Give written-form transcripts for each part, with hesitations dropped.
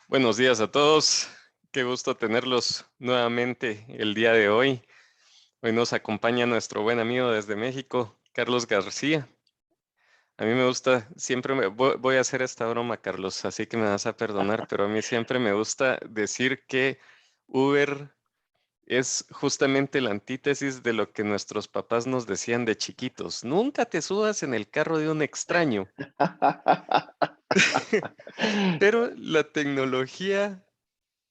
Buenos días a todos. Qué gusto tenerlos nuevamente el día de hoy. Hoy nos acompaña nuestro buen amigo desde México, Carlos García. A mí me gusta, siempre voy a hacer esta broma, Carlos, así que me vas a perdonar, pero a mí siempre me gusta decir que Uber es justamente la antítesis de lo que nuestros papás nos decían de chiquitos. Nunca te subas en el carro de un extraño. Pero la tecnología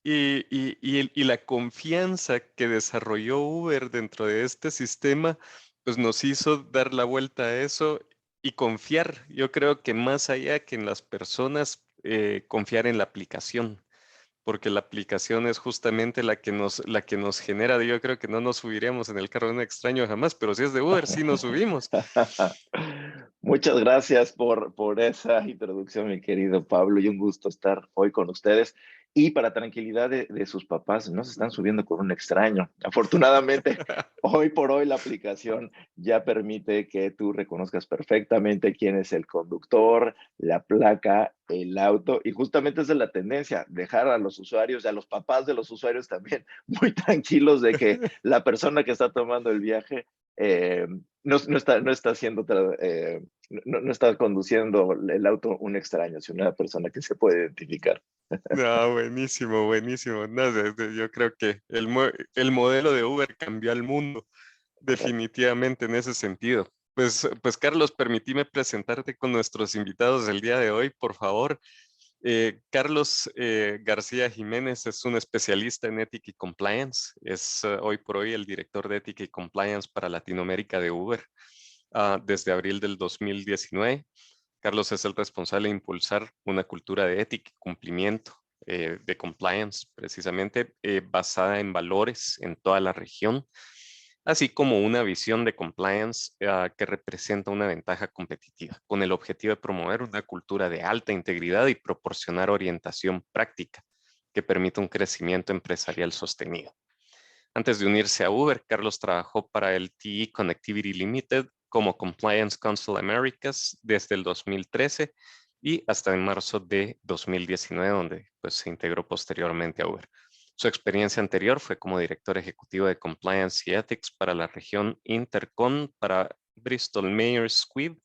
y la confianza que desarrolló Uber dentro de este sistema, pues nos hizo dar la vuelta a eso y confiar. Yo creo que más allá que en las personas, confiar en la aplicación, porque la aplicación es justamente la que nos genera. Yo creo que no nos subiríamos en el carro de un extraño jamás, pero si es de Uber, sí nos subimos. Muchas gracias por esa introducción, mi querido Pablo, y un gusto estar hoy con ustedes. Y para tranquilidad de sus papás, no se están subiendo con un extraño. Afortunadamente, hoy por hoy la aplicación ya permite que tú reconozcas perfectamente quién es el conductor, la placa, el auto, y justamente esa es la tendencia, dejar a los usuarios, a los papás de los usuarios también muy tranquilos de que la persona que está tomando el viaje no está haciendo no está conduciendo el auto un extraño, sino una persona que se puede identificar. No, buenísimo, buenísimo. No, yo creo que el modelo de Uber cambió al mundo, definitivamente en ese sentido. Pues Carlos, permíteme presentarte con nuestros invitados del día de hoy, por favor. Carlos García Jiménez es un especialista en ética y compliance. Es hoy por hoy el director de ética y compliance para Latinoamérica de Uber, desde abril del 2019. Carlos es el responsable de impulsar una cultura de ética y cumplimiento, de compliance, precisamente basada en valores en toda la región, así como una visión de compliance que representa una ventaja competitiva, con el objetivo de promover una cultura de alta integridad y proporcionar orientación práctica que permita un crecimiento empresarial sostenido. Antes de unirse a Uber, Carlos trabajó para el TE Connectivity Limited como Compliance Council Americas desde el 2013 y hasta en marzo de 2019, donde pues, se integró posteriormente a Uber. Su experiencia anterior fue como director ejecutivo de Compliance y Ethics para la región Intercon para Bristol Myers Squibb,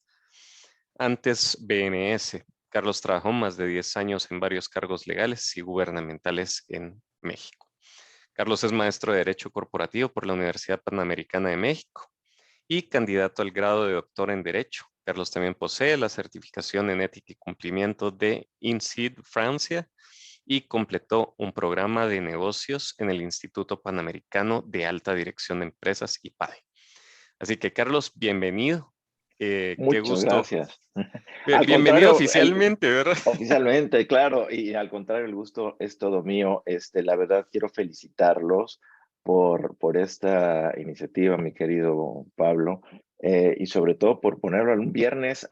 antes BNS. Carlos trabajó más de 10 años en varios cargos legales y gubernamentales en México. Carlos es maestro de Derecho Corporativo por la Universidad Panamericana de México y candidato al grado de doctor en Derecho. Carlos también posee la certificación en Ética y Cumplimiento de INSEAD Francia y completó un programa de negocios en el Instituto Panamericano de Alta Dirección de Empresas, IPADE. Así que Carlos, bienvenido. Qué Muchas gusto. gracias. Al Bienvenido contrario, oficialmente, ¿verdad? oficialmente, claro, y al contrario, el gusto es todo mío. La verdad, quiero felicitarlos por esta iniciativa, mi querido Pablo, y sobre todo por ponerlo un viernes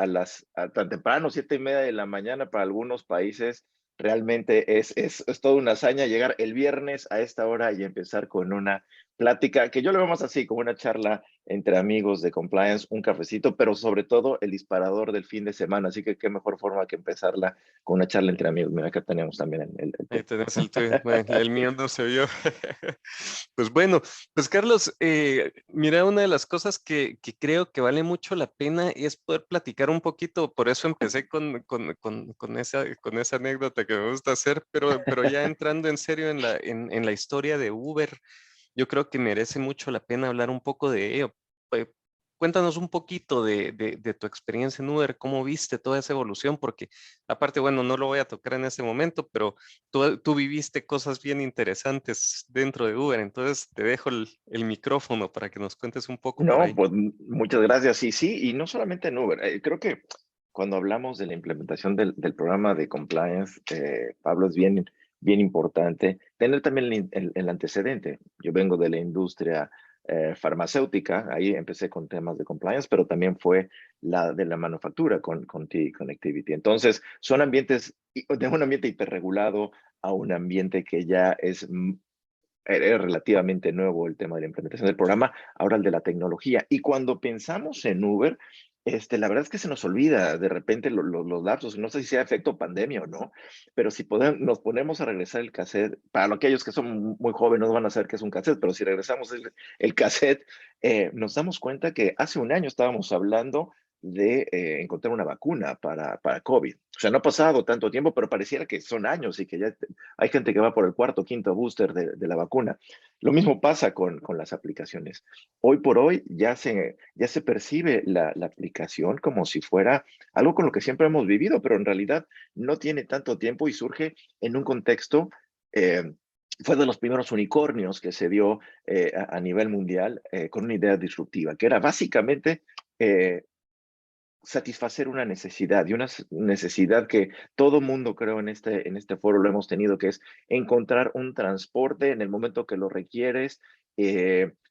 tan temprano, 7:30 de la mañana para algunos países. Realmente es toda una hazaña llegar el viernes a esta hora y empezar con una plática que yo le vemos así, como una charla entre amigos de compliance, un cafecito, pero sobre todo el disparador del fin de semana. Así que qué mejor forma que empezarla con una charla entre amigos. Mira, acá tenemos también el Ahí tuyo. tenés el tuyo. Bueno, el mío no se vio. Pues bueno, pues Carlos, mira, una de las cosas que creo que vale mucho la pena es poder platicar un poquito, por eso empecé con esa anécdota que me gusta hacer, pero ya entrando en serio en la historia de Uber, yo creo que merece mucho la pena hablar un poco de ello. Pues, cuéntanos un poquito de tu experiencia en Uber, cómo viste toda esa evolución, porque aparte, bueno, no lo voy a tocar en este momento, pero tú viviste cosas bien interesantes dentro de Uber, entonces te dejo el micrófono para que nos cuentes un poco por No, ahí. pues muchas gracias. Y sí, y no solamente en Uber. Creo que cuando hablamos de la implementación del programa de compliance, Pablo, es bien importante tener también el antecedente. Yo vengo de la industria farmacéutica, ahí empecé con temas de compliance, pero también fue la de la manufactura con T-Connectivity. Entonces, son ambientes, de un ambiente hiperregulado a un ambiente que ya era relativamente nuevo el tema de la implementación del programa, ahora el de la tecnología. Y cuando pensamos en Uber, La verdad es que se nos olvida de repente los lapsos, no sé si sea efecto pandemia o no, pero si nos ponemos a regresar el cassette, para aquellos que son muy jóvenes no van a saber qué es un cassette, pero si regresamos el cassette, nos damos cuenta que hace un año estábamos hablando de encontrar una vacuna para COVID. O sea, no ha pasado tanto tiempo, pero pareciera que son años y que ya hay gente que va por el cuarto, quinto booster de la vacuna. Lo mismo pasa con las aplicaciones. Hoy por hoy ya se percibe la aplicación como si fuera algo con lo que siempre hemos vivido, pero en realidad no tiene tanto tiempo y surge en un contexto, eh, fue de los primeros unicornios que se dio a nivel mundial con una idea disruptiva, que era básicamente eh, satisfacer una necesidad y una necesidad que todo mundo creo en este foro lo hemos tenido, que es encontrar un transporte en el momento que lo requieres,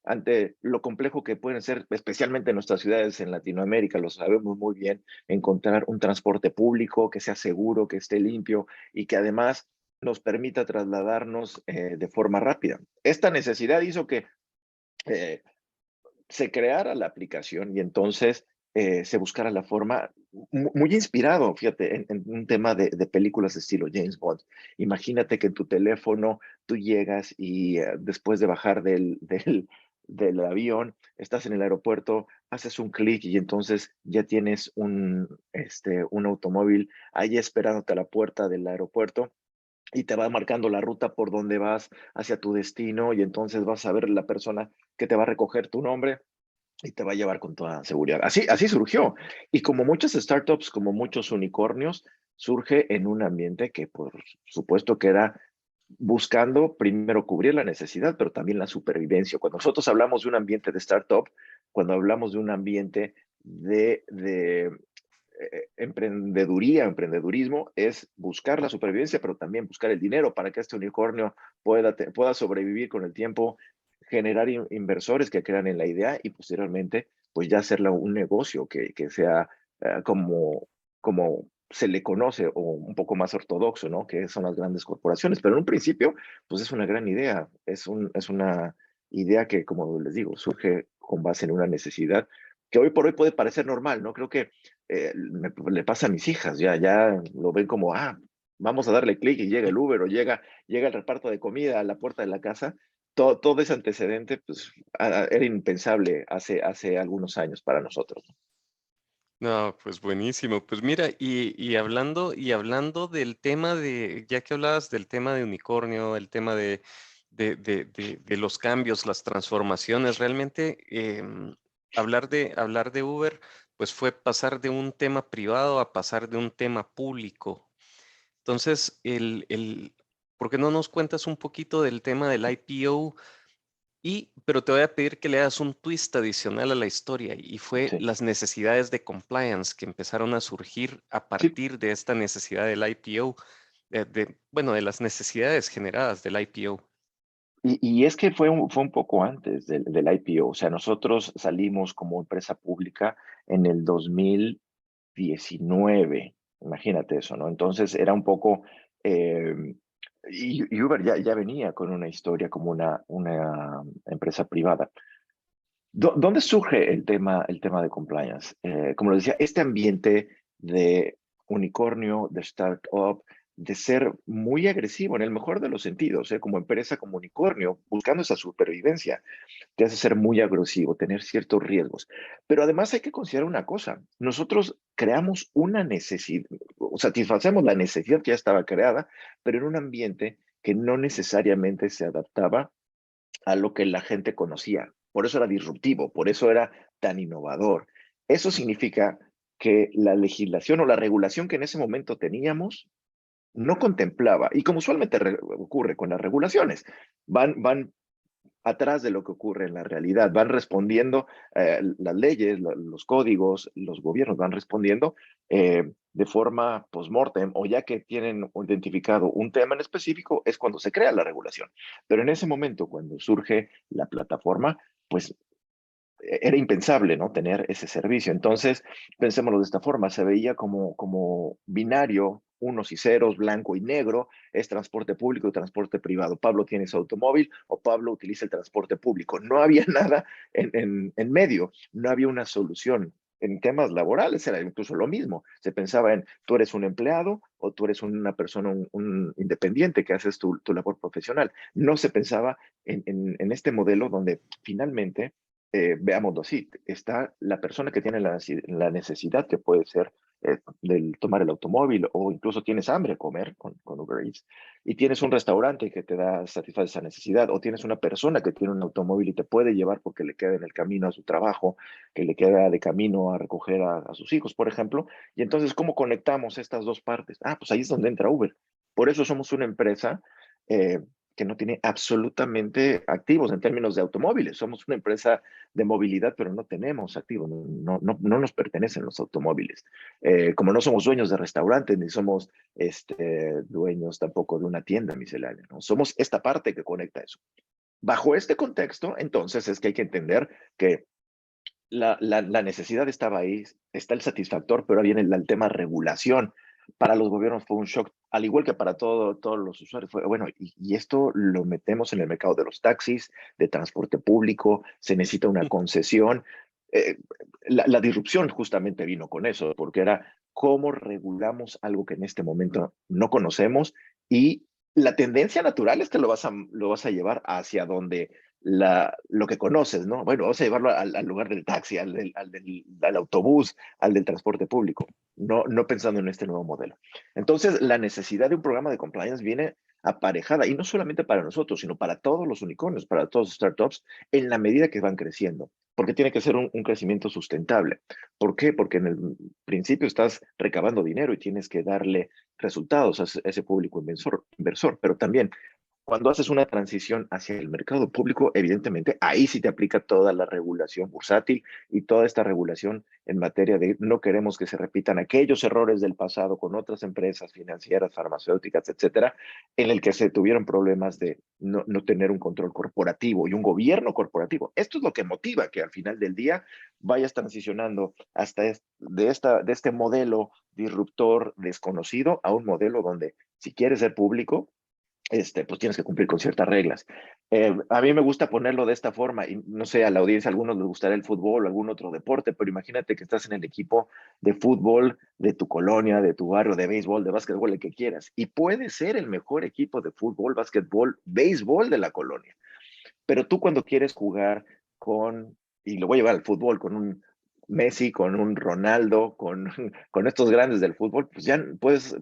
ante lo complejo que pueden ser, especialmente en nuestras ciudades en Latinoamérica, lo sabemos muy bien, encontrar un transporte público que sea seguro, que esté limpio y que además nos permita trasladarnos de forma rápida. Esta necesidad hizo que eh, se creara la aplicación y entonces se buscara la forma, muy inspirado, fíjate, en un tema de películas de estilo James Bond. Imagínate que en tu teléfono tú llegas y después de bajar del avión, estás en el aeropuerto, haces un clic y entonces ya tienes un automóvil ahí esperándote a la puerta del aeropuerto y te va marcando la ruta por donde vas hacia tu destino y entonces vas a ver la persona que te va a recoger tu nombre y te va a llevar con toda seguridad. Así surgió. Y como muchas startups, como muchos unicornios, surge en un ambiente que por supuesto que era buscando primero cubrir la necesidad, pero también la supervivencia. Cuando nosotros hablamos de un ambiente de startup, cuando hablamos de un ambiente de emprendedurismo, es buscar la supervivencia, pero también buscar el dinero para que este unicornio pueda sobrevivir con el tiempo, generar inversores que crean en la idea y posteriormente, pues ya hacerla un negocio que sea como se le conoce o un poco más ortodoxo, ¿no? Que son las grandes corporaciones. Pero en un principio, pues es una gran idea, es una idea que, como les digo, surge con base en una necesidad que hoy por hoy puede parecer normal, ¿no? Creo que le pasa a mis hijas, ya lo ven como, vamos a darle clic y llega el Uber o llega el reparto de comida a la puerta de la casa. Todo ese antecedente, pues, era impensable hace algunos años para nosotros. No, pues buenísimo. Pues mira, y hablando del tema de, ya que hablabas del tema de unicornio, el tema de los cambios, las transformaciones, realmente hablar de Uber, pues fue pasar de un tema privado a pasar de un tema público. Entonces, ¿por qué no nos cuentas un poquito del tema del IPO? Pero te voy a pedir que le hagas un twist adicional a la historia y fue Sí, las necesidades de compliance que empezaron a surgir a sí. partir de esta necesidad del IPO, bueno, de las necesidades generadas del IPO. Y es que fue un poco antes del IPO. O sea, nosotros salimos como empresa pública en el 2019. Imagínate eso, ¿no? Entonces era un poco, eh, y Uber ya venía con una historia como una empresa privada. ¿Dónde surge el tema de compliance? Como lo decía, este ambiente de unicornio, de startup, de ser muy agresivo en el mejor de los sentidos, como empresa, como unicornio, buscando esa supervivencia, te hace ser muy agresivo, tener ciertos riesgos. Pero además hay que considerar una cosa, nosotros creamos una necesidad, o satisfacemos la necesidad que ya estaba creada, pero en un ambiente que no necesariamente se adaptaba a lo que la gente conocía. Por eso era disruptivo, por eso era tan innovador. Eso significa que la legislación o la regulación que en ese momento teníamos no contemplaba, y como usualmente ocurre con las regulaciones, van atrás de lo que ocurre en la realidad. Van respondiendo, las leyes, los códigos, los gobiernos van respondiendo de forma post-mortem o ya que tienen identificado un tema en específico, es cuando se crea la regulación. Pero en ese momento, cuando surge la plataforma, pues era impensable, ¿no? Tener ese servicio. Entonces, pensémoslo de esta forma, se veía como binario, unos y ceros, blanco y negro, es transporte público y transporte privado. Pablo tiene su automóvil o Pablo utiliza el transporte público. No había nada en medio, no había una solución. en temas laborales era incluso lo mismo. Se pensaba en tú eres un empleado o tú eres una persona, un independiente que haces tu labor profesional. No se pensaba en este modelo donde finalmente, veámoslo así, está la persona que tiene la necesidad, que puede ser del tomar el automóvil o incluso tienes hambre comer con Uber Eats y tienes un restaurante que te da satisface esa necesidad o tienes una persona que tiene un automóvil y te puede llevar porque le queda en el camino a su trabajo, que le queda de camino a recoger a sus hijos, por ejemplo. Y entonces, ¿cómo conectamos estas dos partes? Ah, pues ahí es donde entra Uber. Por eso somos una empresa eh, que no tiene absolutamente activos en términos de automóviles. Somos una empresa de movilidad, pero no tenemos activos, no nos pertenecen los automóviles. Como no somos dueños de restaurantes, ni somos dueños tampoco de una tienda miscelánea, ¿no? Somos esta parte que conecta eso. Bajo este contexto, entonces es que hay que entender que la necesidad estaba ahí, está el satisfactor, pero viene el tema regulación. Para los gobiernos fue un shock, al igual que para todos los usuarios. Fue, bueno, y esto lo metemos en el mercado de los taxis, de transporte público, se necesita una concesión. Eh, la disrupción justamente vino con eso, porque era cómo regulamos algo que en este momento no conocemos y la tendencia natural es que lo vas a llevar hacia donde lo que conoces, ¿no? Bueno, vamos a llevarlo al lugar del taxi, al autobús, al del transporte público, no pensando en este nuevo modelo. Entonces, la necesidad de un programa de compliance viene aparejada, y no solamente para nosotros, sino para todos los unicornios, para todos los startups, en la medida que van creciendo, porque tiene que ser un crecimiento sustentable. ¿Por qué? Porque en el principio estás recabando dinero y tienes que darle resultados a ese público inversor, pero también cuando haces una transición hacia el mercado público, evidentemente ahí sí te aplica toda la regulación bursátil y toda esta regulación en materia de no queremos que se repitan aquellos errores del pasado con otras empresas financieras, farmacéuticas, etcétera, en el que se tuvieron problemas de no tener un control corporativo y un gobierno corporativo. Esto es lo que motiva que al final del día vayas transicionando hasta de este modelo disruptor desconocido a un modelo donde si quieres ser público, pues tienes que cumplir con ciertas reglas. A mí me gusta ponerlo de esta forma, y no sé, a la audiencia, a algunos les gustará el fútbol o algún otro deporte, pero imagínate que estás en el equipo de fútbol de tu colonia, de tu barrio, de béisbol, de básquetbol, el que quieras, y puede ser el mejor equipo de fútbol, básquetbol, béisbol de la colonia, pero tú cuando quieres jugar y lo voy a llevar al fútbol, con un Messi, con un Ronaldo, con estos grandes del fútbol, pues ya puedes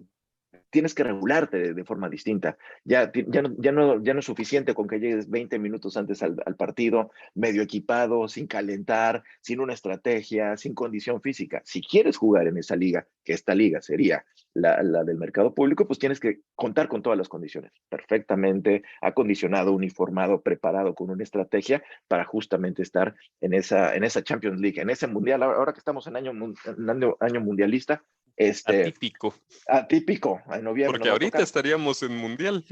tienes que regularte de forma distinta. Ya no es suficiente con que llegues 20 minutos antes al partido, medio equipado, sin calentar, sin una estrategia, sin condición física. Si quieres jugar en esa liga, que esta liga sería la del mercado público, pues tienes que contar con todas las condiciones, perfectamente acondicionado, uniformado, preparado con una estrategia para justamente estar en esa Champions League, en ese mundial. Ahora que estamos en año mundialista, Atípico, atípico, en noviembre porque nos va a ahorita tocar. estaríamos en mundial.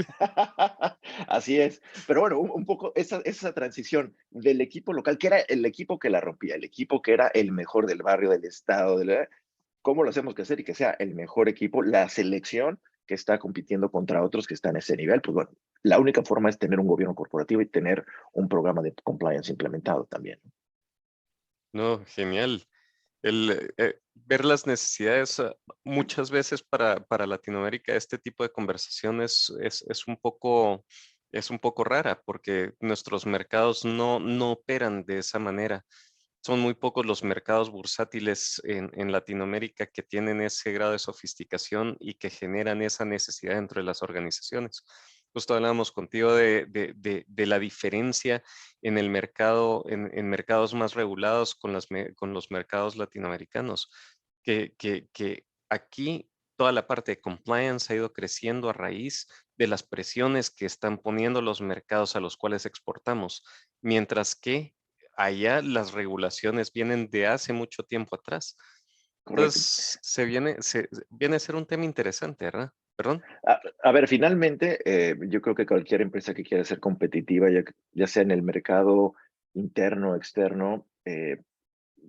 Así es. Pero bueno, un poco esa transición del equipo local, que era el equipo que la rompía, el equipo que era el mejor del barrio, del estado, ¿cómo lo hacemos que hacer y que sea el mejor equipo? La selección que está compitiendo contra otros que están a ese nivel, pues bueno, la única forma es tener un gobierno corporativo y tener un programa de compliance implementado también. No, genial. Ver las necesidades, muchas veces para Latinoamérica, este tipo de conversaciones es un poco rara porque nuestros mercados no operan de esa manera. Son muy pocos los mercados bursátiles en Latinoamérica que tienen ese grado de sofisticación y que generan esa necesidad dentro de las organizaciones. Justo hablábamos contigo de la diferencia en el mercado, en mercados más regulados con los mercados latinoamericanos, que aquí toda la parte de compliance ha ido creciendo a raíz de las presiones que están poniendo los mercados a los cuales exportamos, mientras que allá las regulaciones vienen de hace mucho tiempo atrás. Correcto. Entonces, se viene a ser un tema interesante, ¿verdad? ¿Perdón? A ver, finalmente, yo creo que cualquier empresa que quiera ser competitiva, ya sea en el mercado interno o externo,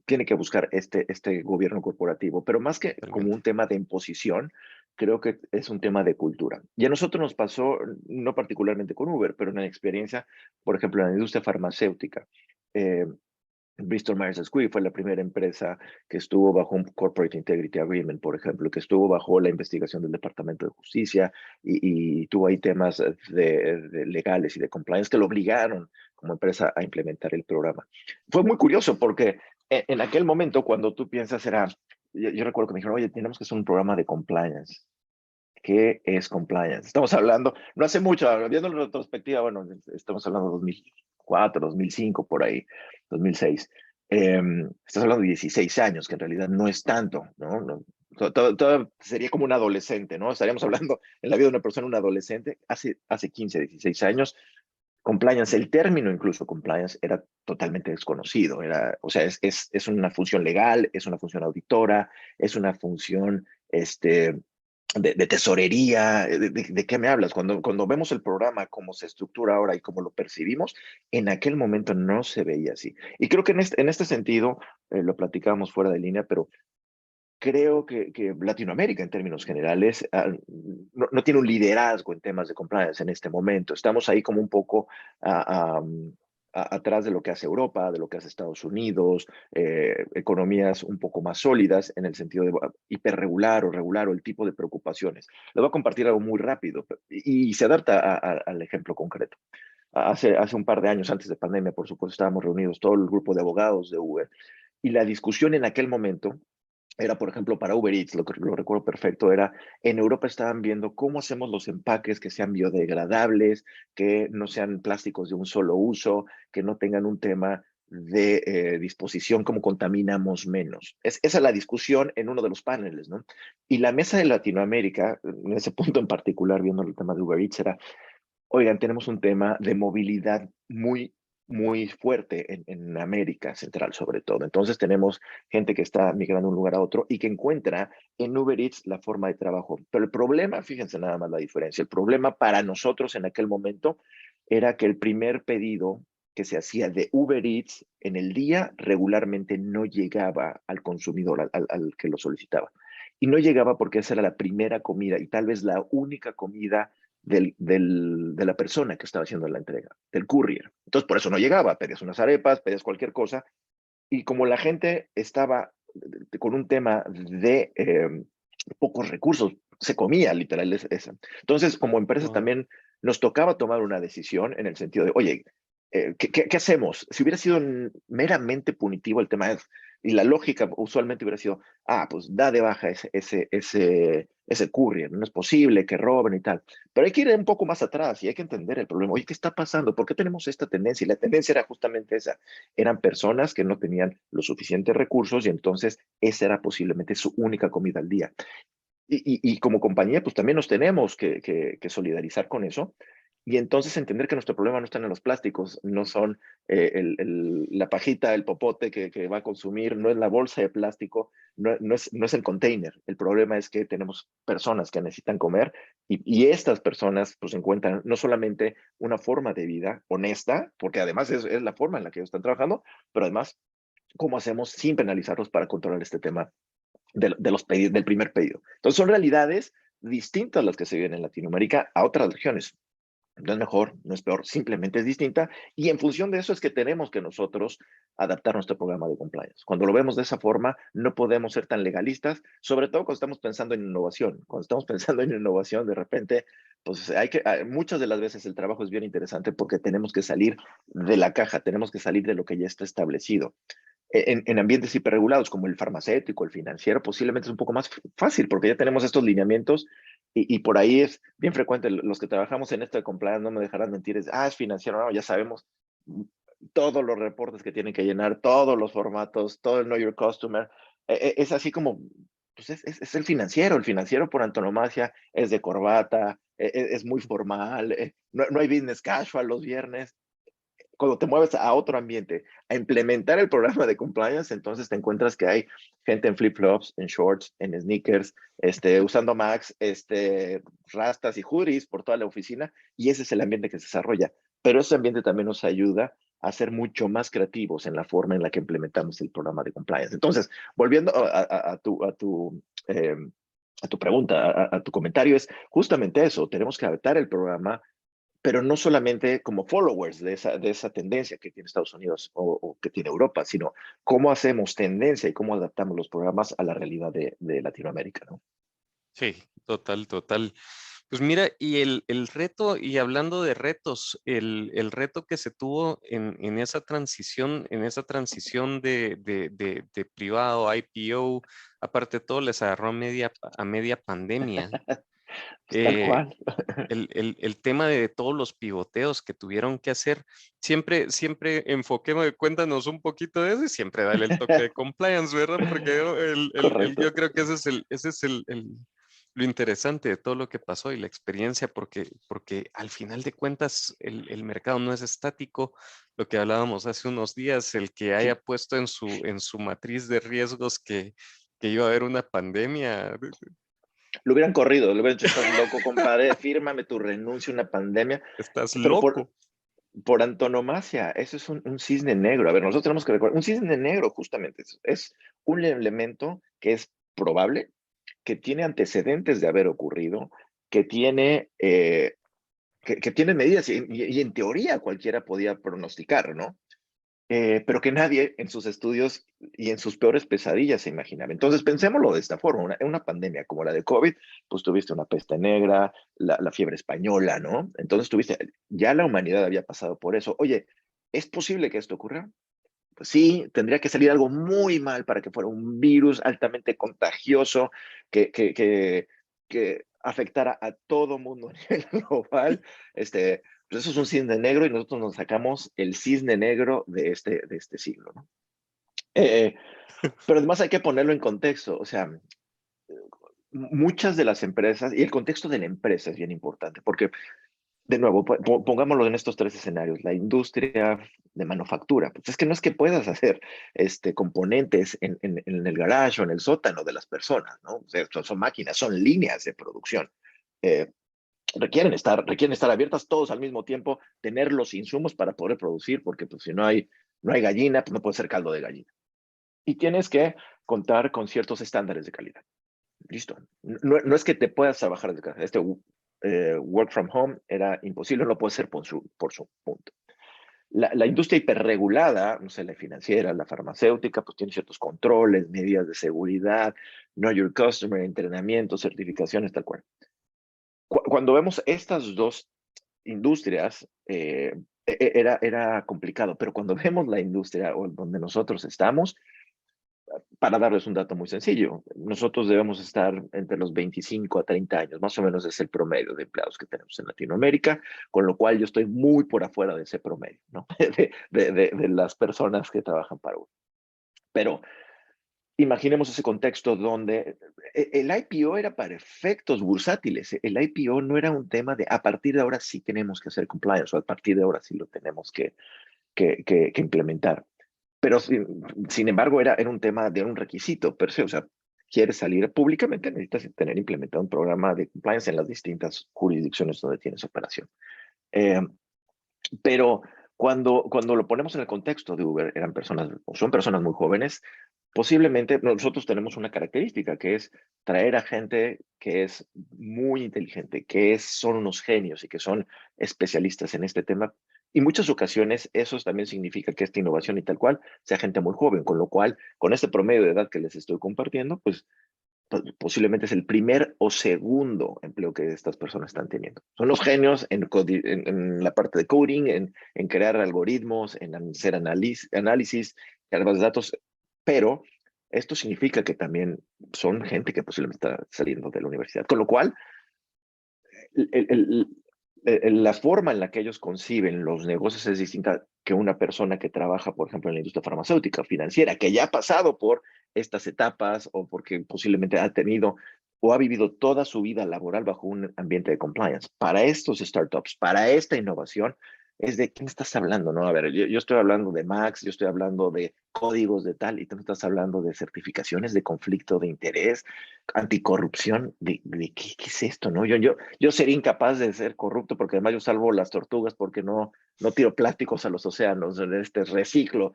tiene que buscar este gobierno corporativo, pero más que como Totalmente. un tema de imposición, creo que es un tema de cultura. Y a nosotros nos pasó, no particularmente con Uber, pero en la experiencia, por ejemplo, en la industria farmacéutica. eh, Bristol Myers Squibb fue la primera empresa que estuvo bajo un Corporate Integrity Agreement, por ejemplo, que estuvo bajo la investigación del Departamento de Justicia y tuvo ahí temas de legales y de compliance que lo obligaron como empresa a implementar el programa. Fue muy curioso porque en aquel momento, cuando tú piensas, yo recuerdo que me dijeron, oye, tenemos que hacer un programa de compliance. ¿Qué es compliance? Estamos hablando, no hace mucho, viendo la retrospectiva, bueno, estamos hablando de 2004, 2005, por ahí, 2006. Estás hablando de 16 años, que en realidad no es tanto, ¿no? Todo sería como un adolescente, ¿no? Estaríamos hablando en la vida de una persona, un adolescente, hace 15, 16 años. Compliance, el término incluso compliance era totalmente desconocido. O sea, es una función legal, es una función auditora, es una función de tesorería. ¿De qué me hablas? Cuando vemos el programa, cómo se estructura ahora y cómo lo percibimos, en aquel momento no se veía así. Y creo que en este sentido, lo platicábamos fuera de línea, pero creo que Latinoamérica en términos generales no tiene un liderazgo en temas de compliance en este momento. Estamos ahí como un poco atrás de lo que hace Europa, de lo que hace Estados Unidos, economías un poco más sólidas en el sentido de hiperregular o regular o el tipo de preocupaciones. Les voy a compartir algo muy rápido y se adapta al ejemplo concreto. Hace un par de años, antes de pandemia, por supuesto, estábamos reunidos todo el grupo de abogados de Uber y la discusión en aquel momento era, por ejemplo, para Uber Eats, lo recuerdo perfecto, era en Europa estaban viendo cómo hacemos los empaques que sean biodegradables, que no sean plásticos de un solo uso, que no tengan un tema de disposición, cómo contaminamos menos. Esa es la discusión en uno de los paneles, ¿no? Y la mesa de Latinoamérica, en ese punto en particular, viendo el tema de Uber Eats, era, oigan, tenemos un tema de movilidad muy fuerte en América Central, sobre todo. Entonces tenemos gente que está migrando de un lugar a otro y que encuentra en Uber Eats la forma de trabajo. Pero el problema, fíjense nada más la diferencia, el problema para nosotros en aquel momento era que el primer pedido que se hacía de Uber Eats en el día regularmente no llegaba al consumidor, al que lo solicitaba. Y no llegaba porque esa era la primera comida y tal vez la única comida de la persona que estaba haciendo la entrega, del courier. Entonces, por eso no llegaba, pedías unas arepas, pedías cualquier cosa, y como la gente estaba con un tema de pocos recursos, se comía literal esa. Entonces, como empresas Wow. también nos tocaba tomar una decisión en el sentido de, oye, ¿qué hacemos? Si hubiera sido meramente punitivo el tema y la lógica usualmente hubiera sido, pues da de baja ese courier, no es posible que roben y tal. Pero hay que ir un poco más atrás y hay que entender el problema. Oye, ¿qué está pasando? ¿Por qué tenemos esta tendencia? Y la tendencia era justamente esa. Eran personas que no tenían los suficientes recursos y entonces esa era posiblemente su única comida al día. Y como compañía, pues también nos tenemos que solidarizar con eso y entonces entender que nuestro problema no está en los plásticos, no son la pajita, el popote que va a consumir, no es la bolsa de plástico, no es el container. El problema es que tenemos personas que necesitan comer y estas personas pues encuentran no solamente una forma de vida honesta, porque además es la forma en la que ellos están trabajando, pero además, ¿cómo hacemos sin penalizarlos para controlar este tema los pedidos, del primer pedido? Entonces son realidades distintas las que se viven en Latinoamérica a otras regiones. No es mejor, no es peor, simplemente es distinta y en función de eso es que tenemos que nosotros adaptar nuestro programa de compliance. Cuando lo vemos de esa forma, no podemos ser tan legalistas, sobre todo cuando estamos pensando en innovación. Cuando estamos pensando en innovación, de repente, pues muchas de las veces el trabajo es bien interesante porque tenemos que salir de la caja, tenemos que salir de lo que ya está establecido. En ambientes hiperregulados como el farmacéutico, el financiero, posiblemente es un poco más fácil porque ya tenemos estos lineamientos y por ahí es bien frecuente. Los que trabajamos en esto de compliance no me dejarán mentir, es financiero, no, ya sabemos todos los reportes que tienen que llenar, todos los formatos, todo el Know Your Customer. Es así como, pues es el financiero por antonomasia es de corbata, es muy formal, no hay business casual los viernes. Cuando te mueves a otro ambiente, a implementar el programa de compliance, entonces te encuentras que hay gente en flip-flops, en shorts, en sneakers, usando Macs, rastas y hoodies por toda la oficina, y ese es el ambiente que se desarrolla. Pero ese ambiente también nos ayuda a ser mucho más creativos en la forma en la que implementamos el programa de compliance. Entonces, volviendo a tu pregunta, a tu comentario, es justamente eso. Tenemos que adaptar el programa pero no solamente como followers de esa tendencia que tiene Estados Unidos o que tiene Europa, sino cómo hacemos tendencia y cómo adaptamos los programas a la realidad de Latinoamérica, ¿no? Sí, total, total. Pues mira, y el reto, y hablando de retos, el reto que se tuvo en esa transición de privado a IPO, aparte de todo, les agarró a media pandemia. Pues tal Eh, cual. el tema de todos los pivoteos que tuvieron que hacer, siempre enfoquemos, cuéntanos un poquito de eso y siempre dale el toque de compliance, ¿verdad? Porque yo Correcto. creo que ese es lo interesante de todo lo que pasó y la experiencia, porque al final de cuentas el mercado no es estático. Lo que hablábamos hace unos días, el que haya Sí. puesto en su matriz de riesgos que iba a haber una pandemia. Lo hubieran corrido, le hubieran dicho, estás loco, compadre, fírmame tu renuncia a una pandemia, Estás pero loco. por antonomasia, eso es un cisne negro. A ver, nosotros tenemos que recordar, un cisne negro justamente es un elemento que es probable, que tiene antecedentes de haber ocurrido, que tiene, que tiene medidas y en teoría cualquiera podía pronosticar, ¿no? Pero que nadie en sus estudios y en sus peores pesadillas se imaginaba. Entonces, pensémoslo de esta forma, una pandemia como la de COVID, pues tuviste una peste negra, la fiebre española, ¿no? Entonces tuviste, ya la humanidad había pasado por eso. Oye, ¿es posible que esto ocurra? Pues sí, tendría que salir algo muy mal para que fuera un virus altamente contagioso que afectara a todo mundo a nivel global. Pues eso es un cisne negro y nosotros nos sacamos el cisne negro de este siglo, ¿no? Eh, pero además hay que ponerlo en contexto, o sea, muchas de las empresas, y el contexto de la empresa es bien importante, porque de nuevo, pongámoslo en estos tres escenarios. La industria de manufactura, pues es que no es que puedas hacer componentes en el garage o en el sótano de las personas, ¿no? O sea, son máquinas, son líneas de producción. Eh, requieren estar abiertas todos al mismo tiempo, tener los insumos para poder producir, porque pues, si no hay gallina, pues no puede ser caldo de gallina. Y tienes que contar con ciertos estándares de calidad. Listo. No es que te puedas trabajar desde casa. Work from home era imposible, no puede ser por su punto. La industria hiperregulada, no sé, la financiera, la farmacéutica, pues tiene ciertos controles, medidas de seguridad, know your customer, entrenamiento, certificaciones, tal cual. Cuando vemos estas dos industrias, era complicado, pero cuando vemos la industria donde nosotros estamos, para darles un dato muy sencillo, nosotros debemos estar entre los 25 a 30 años, más o menos es el promedio de empleados que tenemos en Latinoamérica, con lo cual yo estoy muy por afuera de ese promedio, ¿no? De las personas que trabajan para uno. Pero imaginemos ese contexto donde el IPO era para efectos bursátiles. El IPO no era un tema de a partir de ahora sí tenemos que hacer compliance o a partir de ahora sí lo tenemos que implementar. Pero sin embargo, era un tema de un requisito per se. O sea, quieres salir públicamente, necesitas tener implementado un programa de compliance en las distintas jurisdicciones donde tienes operación. Eh, pero cuando lo ponemos en el contexto de Uber, eran personas, o son personas muy jóvenes, posiblemente nosotros tenemos una característica que es traer a gente que es muy inteligente, son unos genios y que son especialistas en este tema. Y muchas ocasiones eso también significa que esta innovación y tal cual sea gente muy joven, con lo cual, con este promedio de edad que les estoy compartiendo, pues posiblemente es el primer o segundo empleo que estas personas están teniendo. Son los genios en la parte de coding, en crear algoritmos, en hacer análisis, crear bases de datos, pero esto significa que también son gente que posiblemente está saliendo de la universidad, con lo cual el, el, la forma en la que ellos conciben los negocios es distinta que una persona que trabaja, por ejemplo, en la industria farmacéutica, financiera, que ya ha pasado por estas etapas o porque posiblemente ha tenido o ha vivido toda su vida laboral bajo un ambiente de compliance. Para estos startups, para esta innovación, es de quién estás hablando, ¿no? A ver, yo estoy hablando de Max, yo estoy hablando de códigos de tal, y tú me estás hablando de certificaciones de conflicto de interés, anticorrupción, ¿qué es esto, no? Yo sería incapaz de ser corrupto porque además yo salvo las tortugas porque no tiro plásticos a los océanos, reciclo,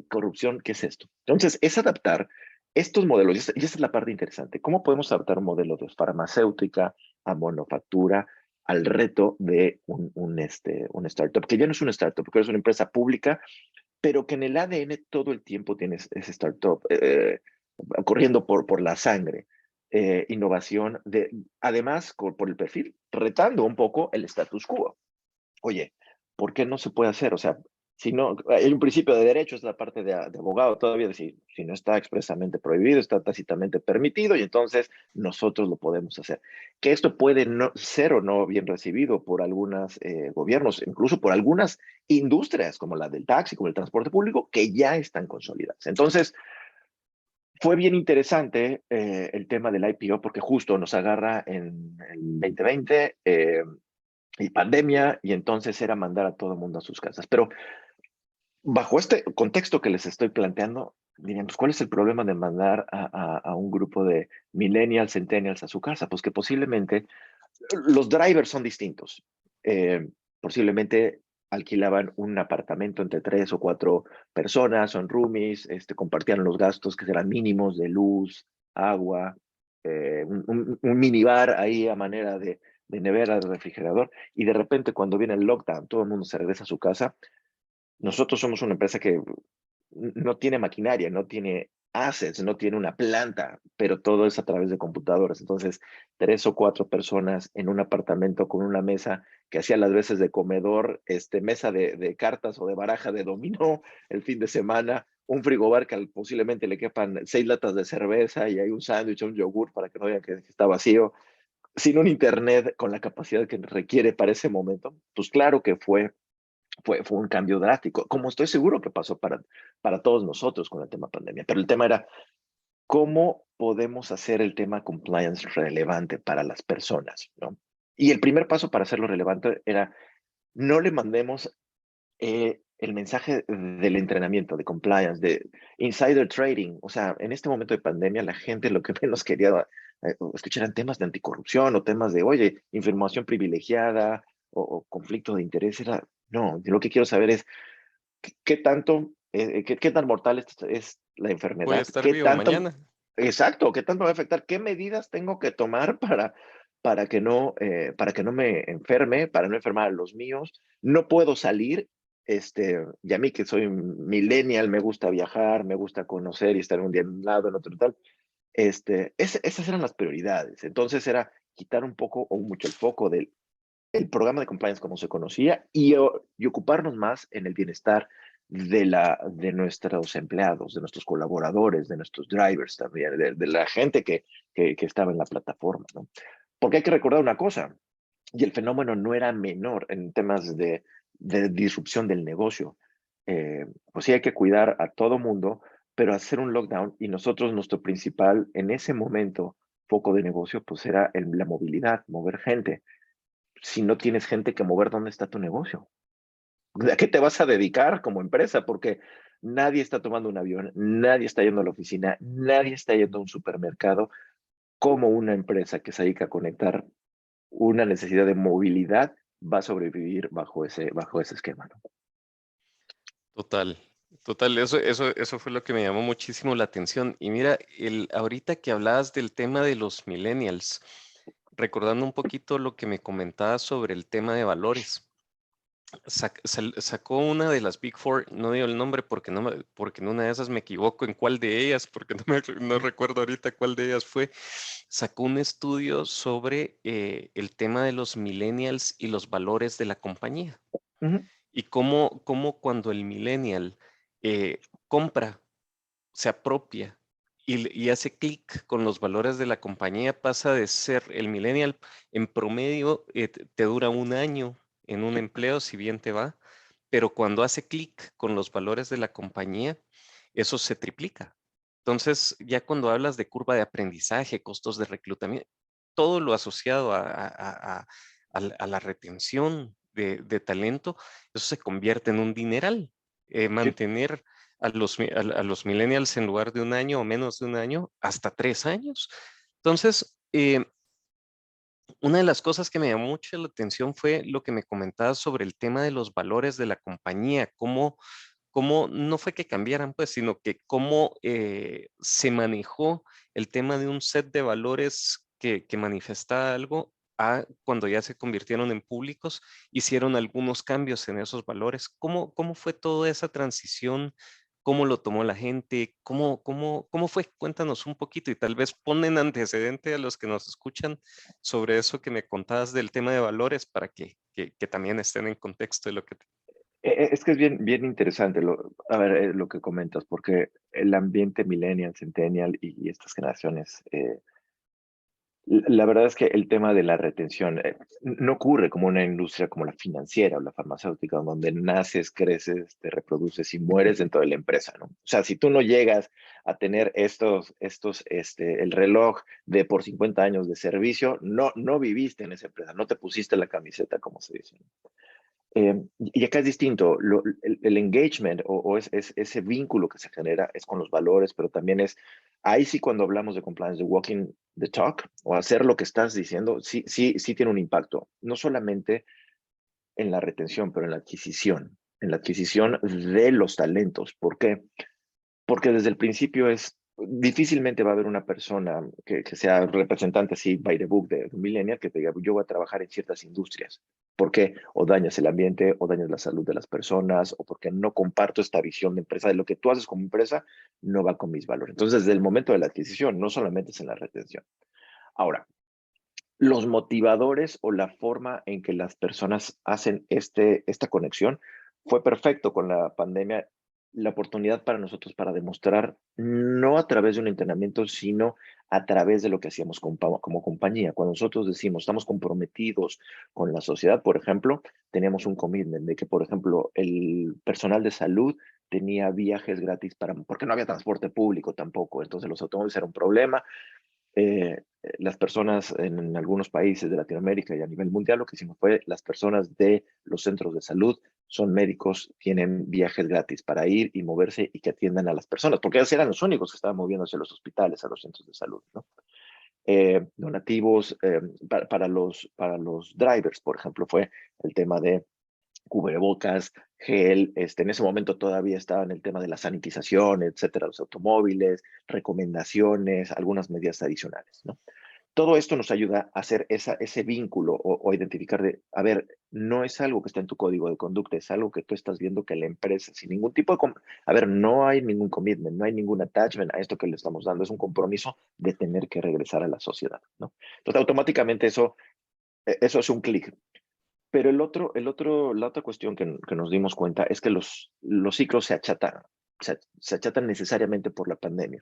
corrupción, ¿qué es esto? Entonces, es adaptar estos modelos, y esta es la parte interesante, ¿cómo podemos adaptar un modelo de farmacéutica a manufactura al reto de un startup, que ya no es un startup, porque es una empresa pública, pero que en el ADN todo el tiempo tienes ese startup corriendo por la sangre. Innovación, además por el perfil, retando un poco el status quo. Oye, ¿por qué no se puede hacer? O sea, si no, hay un principio de derecho, es la parte de abogado todavía, decir, si no está expresamente prohibido, está tácitamente permitido y entonces nosotros lo podemos hacer. Que esto puede no, ser o no bien recibido por algunos gobiernos, incluso por algunas industrias como la del taxi, como el transporte público, que ya están consolidadas. Entonces, fue bien interesante el tema del IPO porque justo nos agarra en el 2020 y pandemia, y entonces era mandar a todo el mundo a sus casas. Pero bajo este contexto que les estoy planteando, dirían, pues, ¿cuál es el problema de mandar a un grupo de millennials, centennials a su casa? Pues que posiblemente los drivers son distintos. Posiblemente alquilaban un apartamento entre 3 o 4 personas, son roomies, compartían los gastos que eran mínimos de luz, agua, un minibar ahí a manera de nevera, de refrigerador, y de repente cuando viene el lockdown, todo el mundo se regresa a su casa. Nosotros somos una empresa que no tiene maquinaria, no tiene assets, no tiene una planta, pero todo es a través de computadoras. Entonces, 3 o 4 personas en un apartamento con una mesa que hacía las veces de comedor, mesa de cartas o de baraja de dominó el fin de semana, un frigobar que posiblemente le quepan 6 latas de cerveza y hay un sándwich o un yogur para que no digan que está vacío, sin un internet con la capacidad que requiere para ese momento. Pues claro que fue un cambio drástico, como estoy seguro que pasó para todos nosotros con el tema pandemia. Pero el tema era, ¿cómo podemos hacer el tema compliance relevante para las personas? ¿No? Y el primer paso para hacerlo relevante era, no le mandemos el mensaje del entrenamiento, de compliance, de insider trading. O sea, en este momento de pandemia, la gente lo que menos quería escuchar eran temas de anticorrupción o temas de, oye, información privilegiada o conflicto de interés. Era, no, yo lo que quiero saber es qué tanto, qué tan mortal es la Voy a enfermedad, estar qué vivo tanto, mañana. exacto, qué tanto va a afectar, qué medidas tengo que tomar para que no me enferme, para no enfermar a los míos. No puedo salir, y a mí que soy millennial, me gusta viajar, me gusta conocer y estar un día en un lado, en otro tal. Esas eran las prioridades. Entonces era quitar un poco o mucho el foco del el programa de compliance como se conocía y ocuparnos más en el bienestar de nuestros empleados, de nuestros colaboradores, de nuestros drivers también, de la gente que estaba en la plataforma, ¿no? Porque hay que recordar una cosa, y el fenómeno no era menor en temas de disrupción del negocio. Pues sí hay que cuidar a todo mundo, pero hacer un lockdown y nosotros, nuestro principal en ese momento foco de negocio, pues era la movilidad, mover gente. Si no tienes gente que mover, ¿dónde está tu negocio? ¿A qué te vas a dedicar como empresa? Porque nadie está tomando un avión, nadie está yendo a la oficina, nadie está yendo a un supermercado como una empresa que se dedica a conectar una necesidad de movilidad va a sobrevivir bajo ese esquema, ¿no? Total, total, eso fue lo que me llamó muchísimo la atención. Y mira, ahorita que hablabas del tema de los millennials, recordando un poquito lo que me comentabas sobre el tema de valores. Sacó una de las Big Four, no digo el nombre porque en una de esas me equivoco en cuál de ellas, porque no recuerdo ahorita cuál de ellas fue. Sacó un estudio sobre el tema de los millennials y los valores de la compañía. Ujú. Y cómo cuando el millennial compra, se apropia y hace clic con los valores de la compañía, pasa de ser el millennial en promedio, te dura un año en un empleo, si bien te va, pero cuando hace clic con los valores de la compañía, eso se triplica. Entonces, ya cuando hablas de curva de aprendizaje, costos de reclutamiento, todo lo asociado a la retención de talento, eso se convierte en un dineral. Sí. Mantener a los millennials en lugar de un año o menos de un año, hasta 3 años. Entonces, una de las cosas que me llamó mucho la atención fue lo que me comentabas sobre el tema de los valores de la compañía, cómo no fue que cambiaran, pues, sino que cómo se manejó el tema de un set de valores que manifestaba algo a cuando ya se convirtieron en públicos, hicieron algunos cambios en esos valores. ¿Cómo fue toda esa transición? ¿Cómo lo tomó la gente? ¿Cómo fue? Cuéntanos un poquito y tal vez ponen antecedente a los que nos escuchan sobre eso que me contabas del tema de valores para que también estén en contexto de lo que... Es que es bien, bien interesante a ver, lo que comentas, porque el ambiente millennial, centennial y estas generaciones, la verdad es que el tema de la retención no ocurre como una industria como la financiera o la farmacéutica, donde naces, creces, te reproduces y mueres dentro de la empresa, ¿no? O sea, si tú no llegas a tener el reloj de por 50 años de servicio, no viviste en esa empresa, no te pusiste la camiseta, como se dice, ¿no? Y acá es distinto, el engagement o ese vínculo que se genera es con los valores, pero también ahí sí cuando hablamos de compliance, de walking the talk o hacer lo que estás diciendo, sí tiene un impacto, no solamente en la retención, pero en la adquisición de los talentos. ¿Por qué? Porque desde el principio difícilmente va a haber una persona que sea representante así, by the book, de un millennial, que te diga, yo voy a trabajar en ciertas industrias. ¿Por qué? O dañas el ambiente, o dañas la salud de las personas, o porque no comparto esta visión de empresa, de lo que tú haces como empresa, no va con mis valores. Entonces, desde el momento de la adquisición, no solamente es en la retención. Ahora, los motivadores o la forma en que las personas hacen esta conexión fue perfecto con la pandemia, la oportunidad para nosotros para demostrar, no a través de un entrenamiento, sino a través de lo que hacíamos como compañía. Cuando nosotros decimos, estamos comprometidos con la sociedad, por ejemplo, teníamos un commitment de que, por ejemplo, el personal de salud tenía viajes gratis porque no había transporte público tampoco, entonces los automóviles eran un problema. Las personas en algunos países de Latinoamérica y a nivel mundial, lo que hicimos fue las personas de los centros de salud son médicos, tienen viajes gratis para ir y moverse y que atiendan a las personas, porque ellos eran los únicos que estaban moviéndose a los hospitales, a los centros de salud, ¿no? Donativos para los drivers, por ejemplo, fue el tema de cubrebocas, gel, en ese momento todavía estaba en el tema de la sanitización, etcétera, los automóviles, recomendaciones, algunas medidas adicionales, ¿no? Todo esto nos ayuda a hacer ese vínculo o identificar a ver, no es algo que está en tu código de conducta, es algo que tú estás viendo que la empresa, sin ningún tipo a ver, no hay ningún commitment, no hay ningún attachment a esto que le estamos dando, es un compromiso de tener que regresar a la sociedad, ¿no? Entonces, automáticamente eso es un clic. Pero la otra cuestión que nos dimos cuenta es que los ciclos se achatan, se achatan necesariamente por la pandemia.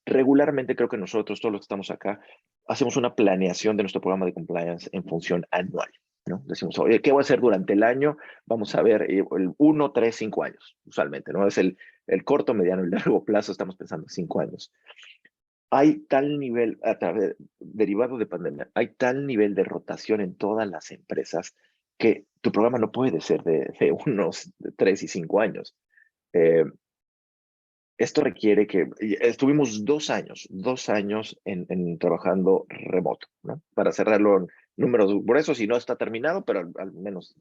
Regularmente creo que nosotros, todos los que estamos acá, hacemos una planeación de nuestro programa de compliance en función anual, ¿no? Decimos, oye, ¿qué voy a hacer durante el año? Vamos a ver, el 1, 3, 5 años, usualmente, ¿no? Es el corto, mediano y largo plazo, estamos pensando 5 años. Hay tal nivel, derivado de pandemia, hay tal nivel de rotación en todas las empresas que tu programa no puede ser de unos 3 y 5 años. Eh, Esto requiere estuvimos 2 años en trabajando remoto, ¿no? Para cerrarlo en números gruesos, y no está terminado, pero al menos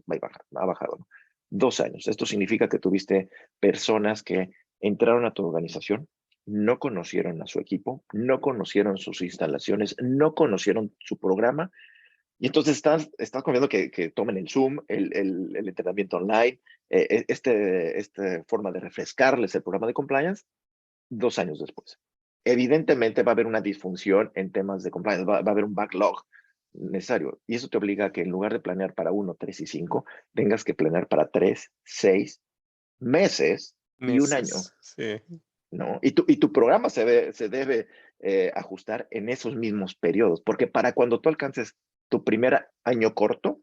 ha bajado, ¿no? 2 años. Esto significa que tuviste personas que entraron a tu organización, no conocieron a su equipo, no conocieron sus instalaciones, no conocieron su programa, y entonces estás conviendo que tomen el Zoom, el entrenamiento online, esta forma de refrescarles el programa de compliance 2 años después. Evidentemente va a haber una disfunción en temas de compliance, va a haber un backlog necesario. Y eso te obliga a que en lugar de planear para 1, 3 y 5, tengas que planear para 3, 6 meses y un año, Meses, sí. ¿no? Y tu programa se debe ajustar en esos mismos periodos, porque para cuando tú alcances tu primer año corto,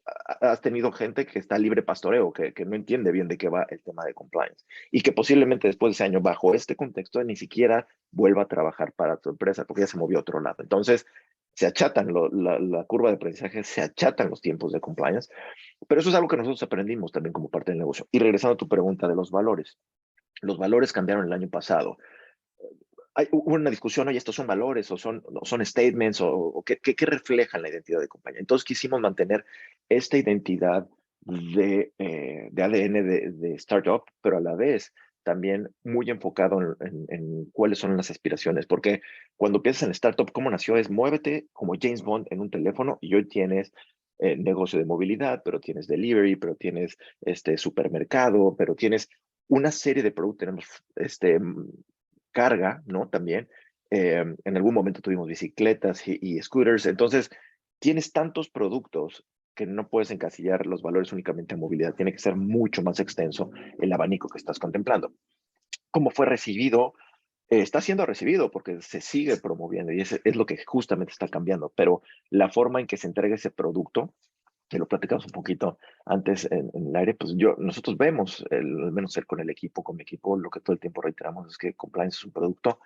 has tenido gente que está libre pastoreo, que no entiende bien de qué va el tema de compliance y que posiblemente después de ese año, bajo este contexto, ni siquiera vuelva a trabajar para tu empresa porque ya se movió a otro lado. Entonces, se achatan la curva de aprendizaje, se achatan los tiempos de compliance, pero eso es algo que nosotros aprendimos también como parte del negocio. Y regresando a tu pregunta de los valores cambiaron el año pasado. Hubo una discusión, oye, estos son valores o son statements o qué reflejan la identidad de compañía. Entonces quisimos mantener esta identidad de ADN de startup, pero a la vez también muy enfocado en cuáles son las aspiraciones, porque cuando piensas en startup, ¿cómo nació? Es muévete como James Bond en un teléfono y hoy tienes negocio de movilidad, pero tienes delivery, pero tienes supermercado, pero tienes una serie de productos, tenemos carga, ¿no? También. En algún momento tuvimos bicicletas y scooters, entonces tienes tantos productos que no puedes encasillar los valores únicamente a movilidad, tiene que ser mucho más extenso el abanico que estás contemplando. ¿Cómo fue recibido? Está siendo recibido porque se sigue promoviendo y es lo que justamente está cambiando, pero la forma en que se entrega ese producto, que lo platicamos un poquito antes en el aire, pues nosotros vemos, al menos con el equipo, con mi equipo, lo que todo el tiempo reiteramos es que compliance es un producto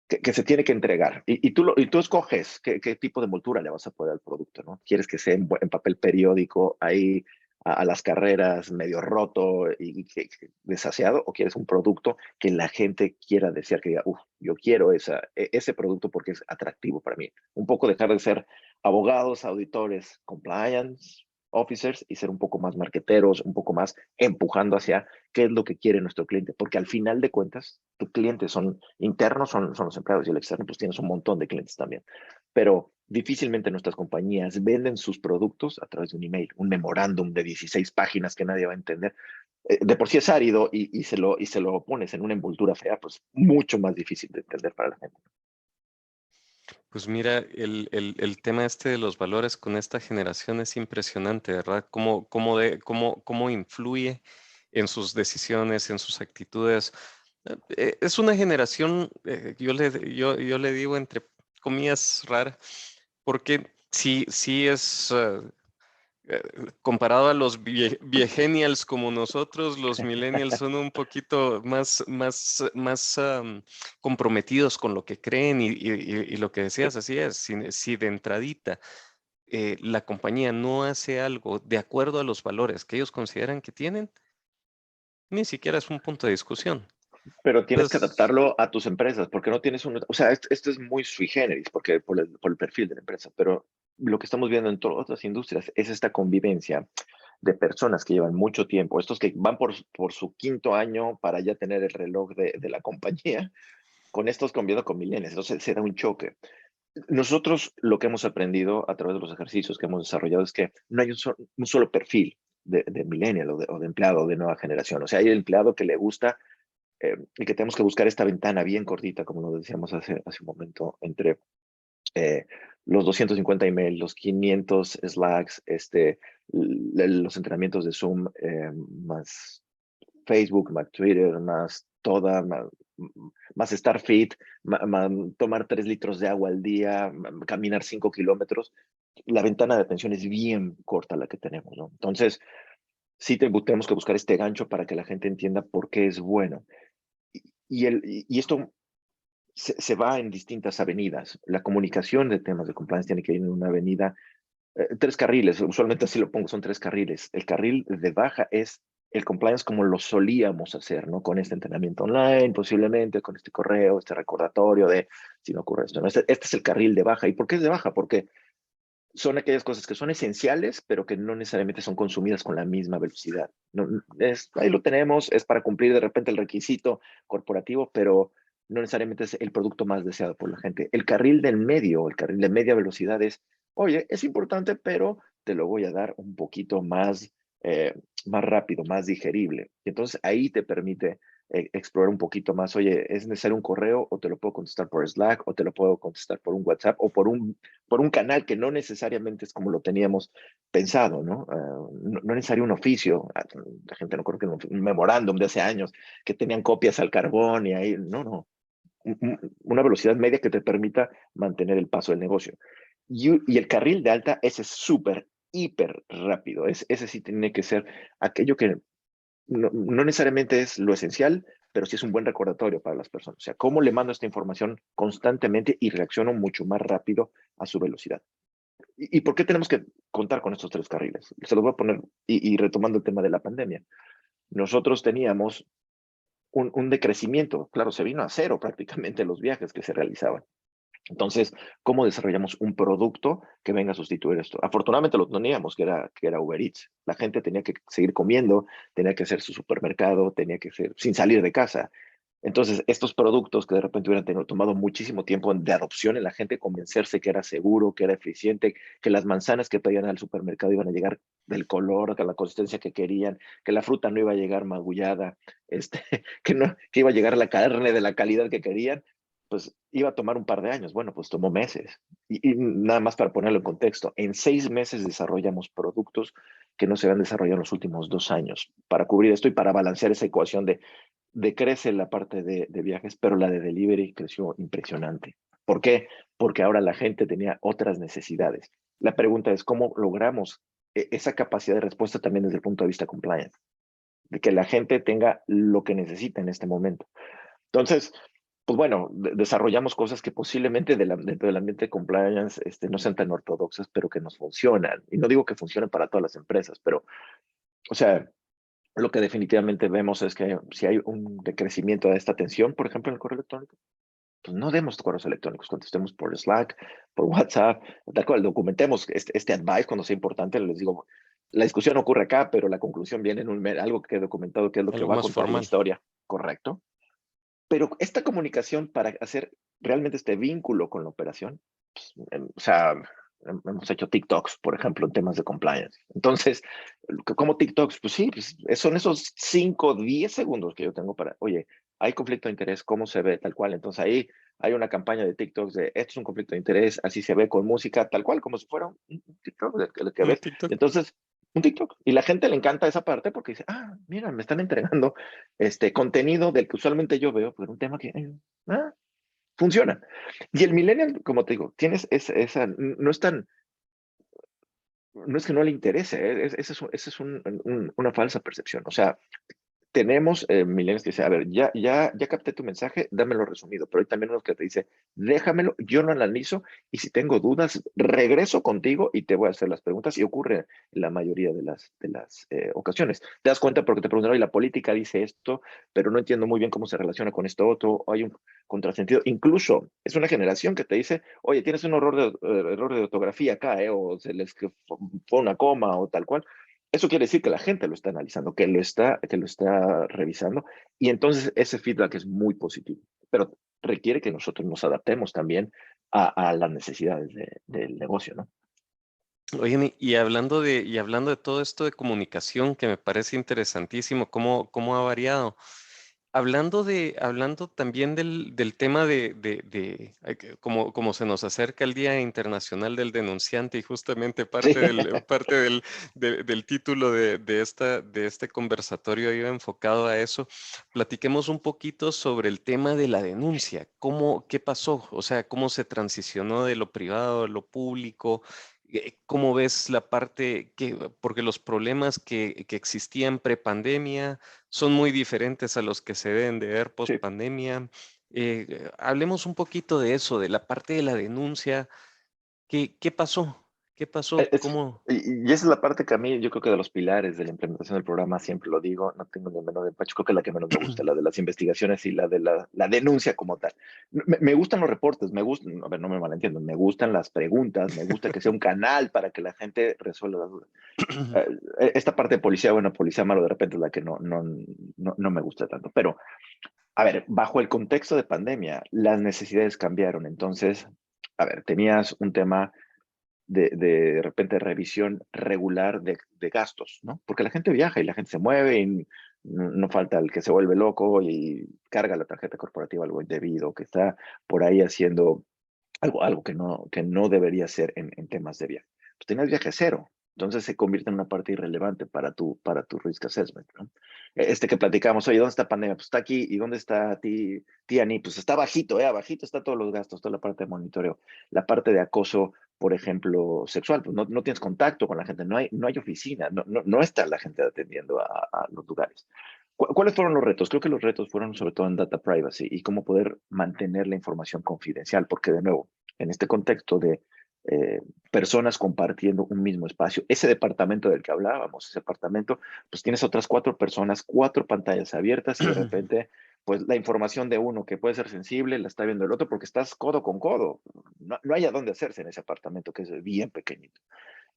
que se tiene que entregar. Y tú escoges qué tipo de envoltura le vas a poner al producto, ¿no? ¿Quieres que sea en papel periódico, ahí a las carreras, medio roto y desasiado? ¿O quieres un producto que la gente quiera desear, que diga, uff, yo quiero ese producto porque es atractivo para mí? Un poco dejar de ser abogados, auditores, compliance officers y ser un poco más marqueteros, un poco más empujando hacia qué es lo que quiere nuestro cliente, porque al final de cuentas, tus clientes son internos, son los empleados, y el externo, pues tienes un montón de clientes también. Pero difícilmente nuestras compañías venden sus productos a través de un email, un memorándum de 16 páginas que nadie va a entender. De por sí es árido y se lo pones en una envoltura fea, pues mucho más difícil de entender para la gente. Pues mira, el tema este de los valores con esta generación es impresionante, ¿verdad? Cómo influye en sus decisiones, en sus actitudes. Es una generación, yo le digo entre comillas rara, porque sí es, eh, comparado a los viegenials como nosotros, los millennials son un poquito más comprometidos con lo que creen y lo que decías, así es, si de entradita la compañía no hace algo de acuerdo a los valores que ellos consideran que tienen, ni siquiera es un punto de discusión. Pero tienes que Entonces, adaptarlo a tus empresas, porque no tienes un, o sea, esto es muy sui generis, porque por el perfil de la empresa, pero lo que estamos viendo en todas otras industrias es esta convivencia de personas que llevan mucho tiempo, estos que van por su quinto año para ya tener el reloj de la compañía, con estos conviviendo con milenios, entonces se da un choque. Nosotros lo que hemos aprendido a través de los ejercicios que hemos desarrollado es que no hay un solo perfil de millennial o de empleado de nueva generación, o sea, hay el empleado que le gusta y que tenemos que buscar esta ventana bien cortita, como lo decíamos hace un momento, entre eh, los 250 emails, los 500 Slacks, los entrenamientos de Zoom, más Facebook, más Twitter, más toda, más estar fit, tomar 3 litros de agua al día, caminar 5 kilómetros. La ventana de atención es bien corta la que tenemos, ¿no? Entonces, sí tenemos que buscar este gancho para que la gente entienda por qué es bueno. Y esto se va en distintas avenidas. La comunicación de temas de compliance tiene que ir en una avenida, 3 carriles, usualmente así lo pongo, son 3 carriles. El carril de baja es el compliance como lo solíamos hacer, ¿no? Con este entrenamiento online, posiblemente, con este correo, este recordatorio de si no ocurre esto, ¿no? Este es el carril de baja. ¿Y por qué es de baja? Porque son aquellas cosas que son esenciales, pero que no necesariamente son consumidas con la misma velocidad. No, ahí lo tenemos, es para cumplir de repente el requisito corporativo, pero no necesariamente es el producto más deseado por la gente. El carril del medio, el carril de media velocidad es, oye, es importante, pero te lo voy a dar un poquito más rápido, más digerible. Y entonces ahí te permite explorar un poquito más, oye, ¿es necesario un correo o te lo puedo contestar por Slack o te lo puedo contestar por un WhatsApp o por un canal que no necesariamente es como lo teníamos pensado, ¿no? No es necesario un oficio. La gente no creo que un memorándum de hace años que tenían copias al carbón y ahí, no. Una velocidad media que te permita mantener el paso del negocio. Y el carril de alta, ese es súper, hiper rápido. Ese sí tiene que ser aquello que no necesariamente es lo esencial, pero sí es un buen recordatorio para las personas. O sea, cómo le mando esta información constantemente y reacciono mucho más rápido a su velocidad. ¿Y por qué tenemos que contar con estos 3 carriles? Se los voy a poner, y retomando el tema de la pandemia. Nosotros teníamos un decrecimiento, claro, se vino a cero prácticamente los viajes que se realizaban. Entonces, ¿cómo desarrollamos un producto que venga a sustituir esto? Afortunadamente lo teníamos, que era Uber Eats. La gente tenía que seguir comiendo, tenía que hacer su supermercado, tenía que ser sin salir de casa. Entonces, estos productos que de repente hubieran tomado muchísimo tiempo de adopción en la gente, convencerse que era seguro, que era eficiente, que las manzanas que pedían al supermercado iban a llegar del color, que la consistencia que querían, que la fruta no iba a llegar magullada, que iba a llegar la carne de la calidad que querían, pues iba a tomar un par de años. Bueno, pues tomó meses. Y nada más para ponerlo en contexto, en 6 meses desarrollamos productos que no se habían desarrollado en los últimos 2 años para cubrir esto y para balancear esa ecuación de decrece la parte de viajes, pero la de delivery creció impresionante. ¿Por qué? Porque ahora la gente tenía otras necesidades. La pregunta es, ¿cómo logramos esa capacidad de respuesta también desde el punto de vista compliance? De que la gente tenga lo que necesita en este momento. Entonces, pues bueno, desarrollamos cosas que posiblemente dentro del ambiente de compliance no sean tan ortodoxas, pero que nos funcionan. Y no digo que funcionen para todas las empresas, pero, o sea, lo que definitivamente vemos es que si hay un decrecimiento de esta tensión, por ejemplo, en el correo electrónico, pues no demos correos electrónicos, contestemos por Slack, por WhatsApp, tal cual, documentemos este advice cuando sea importante. Les digo, la discusión ocurre acá, pero la conclusión viene en algo que quede documentado, que es lo que Algo va a más contar la formal. historia, ¿correcto? Pero esta comunicación para hacer realmente este vínculo con la operación, pues, o sea, hemos hecho TikToks, por ejemplo, en temas de compliance. Entonces, ¿cómo TikToks? Pues sí, pues son esos 5, 10 segundos que yo tengo para, oye, hay conflicto de interés, ¿cómo se ve? Tal cual. Entonces ahí hay una campaña de TikToks de esto es un conflicto de interés, así se ve con música, tal cual, como si fuera un TikTok de que Un ves. TikTok. Entonces, un TikTok. Y la gente le encanta esa parte porque dice, ah, mira, me están entregando contenido del que usualmente yo veo, pero un tema que ah, funciona. Y el millennial, como te digo, tienes no es tan, no es que no le interese, esa es una falsa percepción. O sea, tenemos millennials que dicen, a ver, ya capté tu mensaje, dámelo resumido, pero hay también unos que te dice, déjamelo, yo lo analizo y si tengo dudas, regreso contigo y te voy a hacer las preguntas y ocurre en la mayoría de las ocasiones. Te das cuenta porque te preguntan, oye, la política dice esto, pero no entiendo muy bien cómo se relaciona con esto otro, hay un contrasentido. Incluso es una generación que te dice, oye, tienes un error de ortografía acá, o se les fue una coma o tal cual. Eso quiere decir que la gente lo está analizando, que lo está revisando, y entonces ese feedback es muy positivo, pero requiere que nosotros nos adaptemos también a las necesidades del negocio, ¿no? Oye, y hablando de todo esto de comunicación, que me parece interesantísimo, cómo ha variado. Hablando también del tema como se nos acerca el Día Internacional del Denunciante y justamente Sí, parte del título de este conversatorio iba enfocado a eso, platiquemos un poquito sobre el tema de la denuncia, qué pasó, o sea, cómo se transicionó de lo privado a lo público. ¿Cómo ves la parte porque los problemas que existían prepandemia son muy diferentes a los que se deben de ver post sí. pandemia? Hablemos un poquito de eso, de la parte de la denuncia. ¿Qué pasó? ¿Qué pasó? Es, ¿Cómo? y esa es la parte que a mí, yo creo que de los pilares de la implementación del programa, siempre lo digo, no tengo ni el menor empacho, creo que es la que menos me gusta, la de las investigaciones y la de la denuncia como tal. Me gustan los reportes, me gustan, a ver, no me malentiendan, me gustan las preguntas, me gusta que sea un canal para que la gente resuelva las dudas. Esta parte de policía, bueno, policía malo de repente es la que no me gusta tanto, pero a ver, bajo el contexto de pandemia, las necesidades cambiaron, entonces, a ver, tenías un tema de repente revisión regular de gastos, ¿no? Porque la gente viaja y la gente se mueve y no falta el que se vuelve loco y carga la tarjeta corporativa algo indebido, que está por ahí haciendo algo que no debería ser en temas de viaje. Pues tenías viaje cero, entonces se convierte en una parte irrelevante para tu risk assessment, ¿no? Que platicamos, oye, ¿dónde está pandemia? Pues está aquí, ¿y dónde está Tiani? Pues está bajito, abajito está todos los gastos, toda la parte de monitoreo, la parte de acoso, por ejemplo, sexual, pues no tienes contacto con la gente, no hay oficina, no está la gente atendiendo a los lugares. ¿Cuáles fueron los retos? Creo que los retos fueron sobre todo en data privacy y cómo poder mantener la información confidencial, porque de nuevo, en este contexto de personas compartiendo un mismo espacio. Ese departamento del que hablábamos, ese apartamento, pues tienes otras 4 personas, 4 pantallas abiertas y de repente, pues la información de uno que puede ser sensible la está viendo el otro porque estás codo con codo. No hay a dónde hacerse en ese apartamento que es bien pequeñito.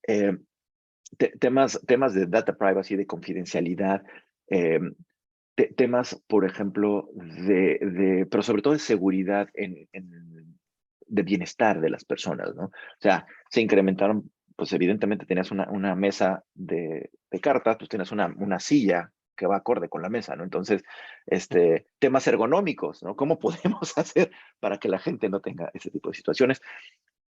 Eh, temas de data privacy, de confidencialidad, eh, temas, por ejemplo, pero sobre todo de seguridad de bienestar de las personas, ¿no? O sea, se incrementaron, pues evidentemente tenías una mesa de cartas, pues tienes una silla que va acorde con la mesa, ¿no? Entonces, temas ergonómicos, ¿no? ¿Cómo podemos hacer para que la gente no tenga ese tipo de situaciones?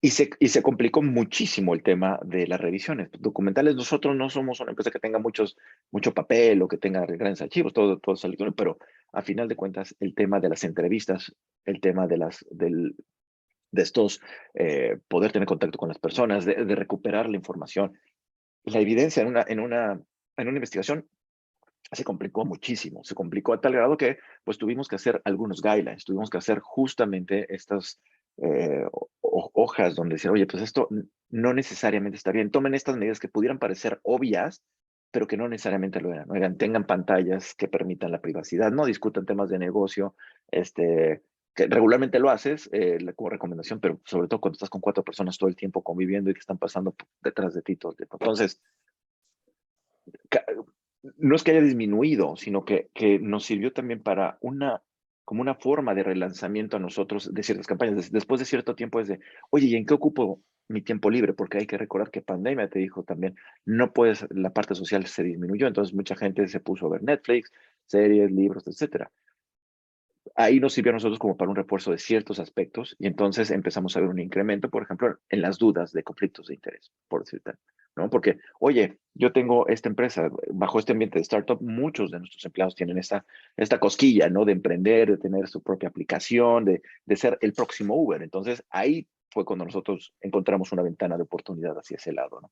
Y se complicó muchísimo el tema de las revisiones documentales. Nosotros no somos una empresa que tenga mucho papel o que tenga grandes archivos, todo es electrónico, pero a final de cuentas el tema de las entrevistas, el tema de estos, poder tener contacto con las personas, de recuperar la información, la evidencia en una investigación se complicó muchísimo, se complicó a tal grado que pues tuvimos que hacer algunos guidelines, tuvimos que hacer justamente estas hojas donde decir, oye, pues esto no necesariamente está bien, tomen estas medidas que pudieran parecer obvias, pero que no necesariamente lo eran. Oigan, tengan pantallas que permitan la privacidad, no discutan temas de negocio, que regularmente lo haces como recomendación, pero sobre todo cuando estás con 4 personas todo el tiempo conviviendo y que están pasando detrás de ti todo el tiempo. Entonces, no es que haya disminuido, sino que nos sirvió también para como una forma de relanzamiento a nosotros de ciertas campañas. Después de cierto tiempo es de, oye, ¿y en qué ocupo mi tiempo libre? Porque hay que recordar que pandemia te dijo también, no puedes, la parte social se disminuyó, entonces mucha gente se puso a ver Netflix, series, libros, etcétera. Ahí nos sirvió a nosotros como para un refuerzo de ciertos aspectos y entonces empezamos a ver un incremento, por ejemplo, en las dudas de conflictos de interés, por decir tal, ¿no? Porque, oye, yo tengo esta empresa, bajo este ambiente de startup, muchos de nuestros empleados tienen esta cosquilla, ¿no? De emprender, de tener su propia aplicación, de ser el próximo Uber. Entonces, ahí fue cuando nosotros encontramos una ventana de oportunidad hacia ese lado, ¿no?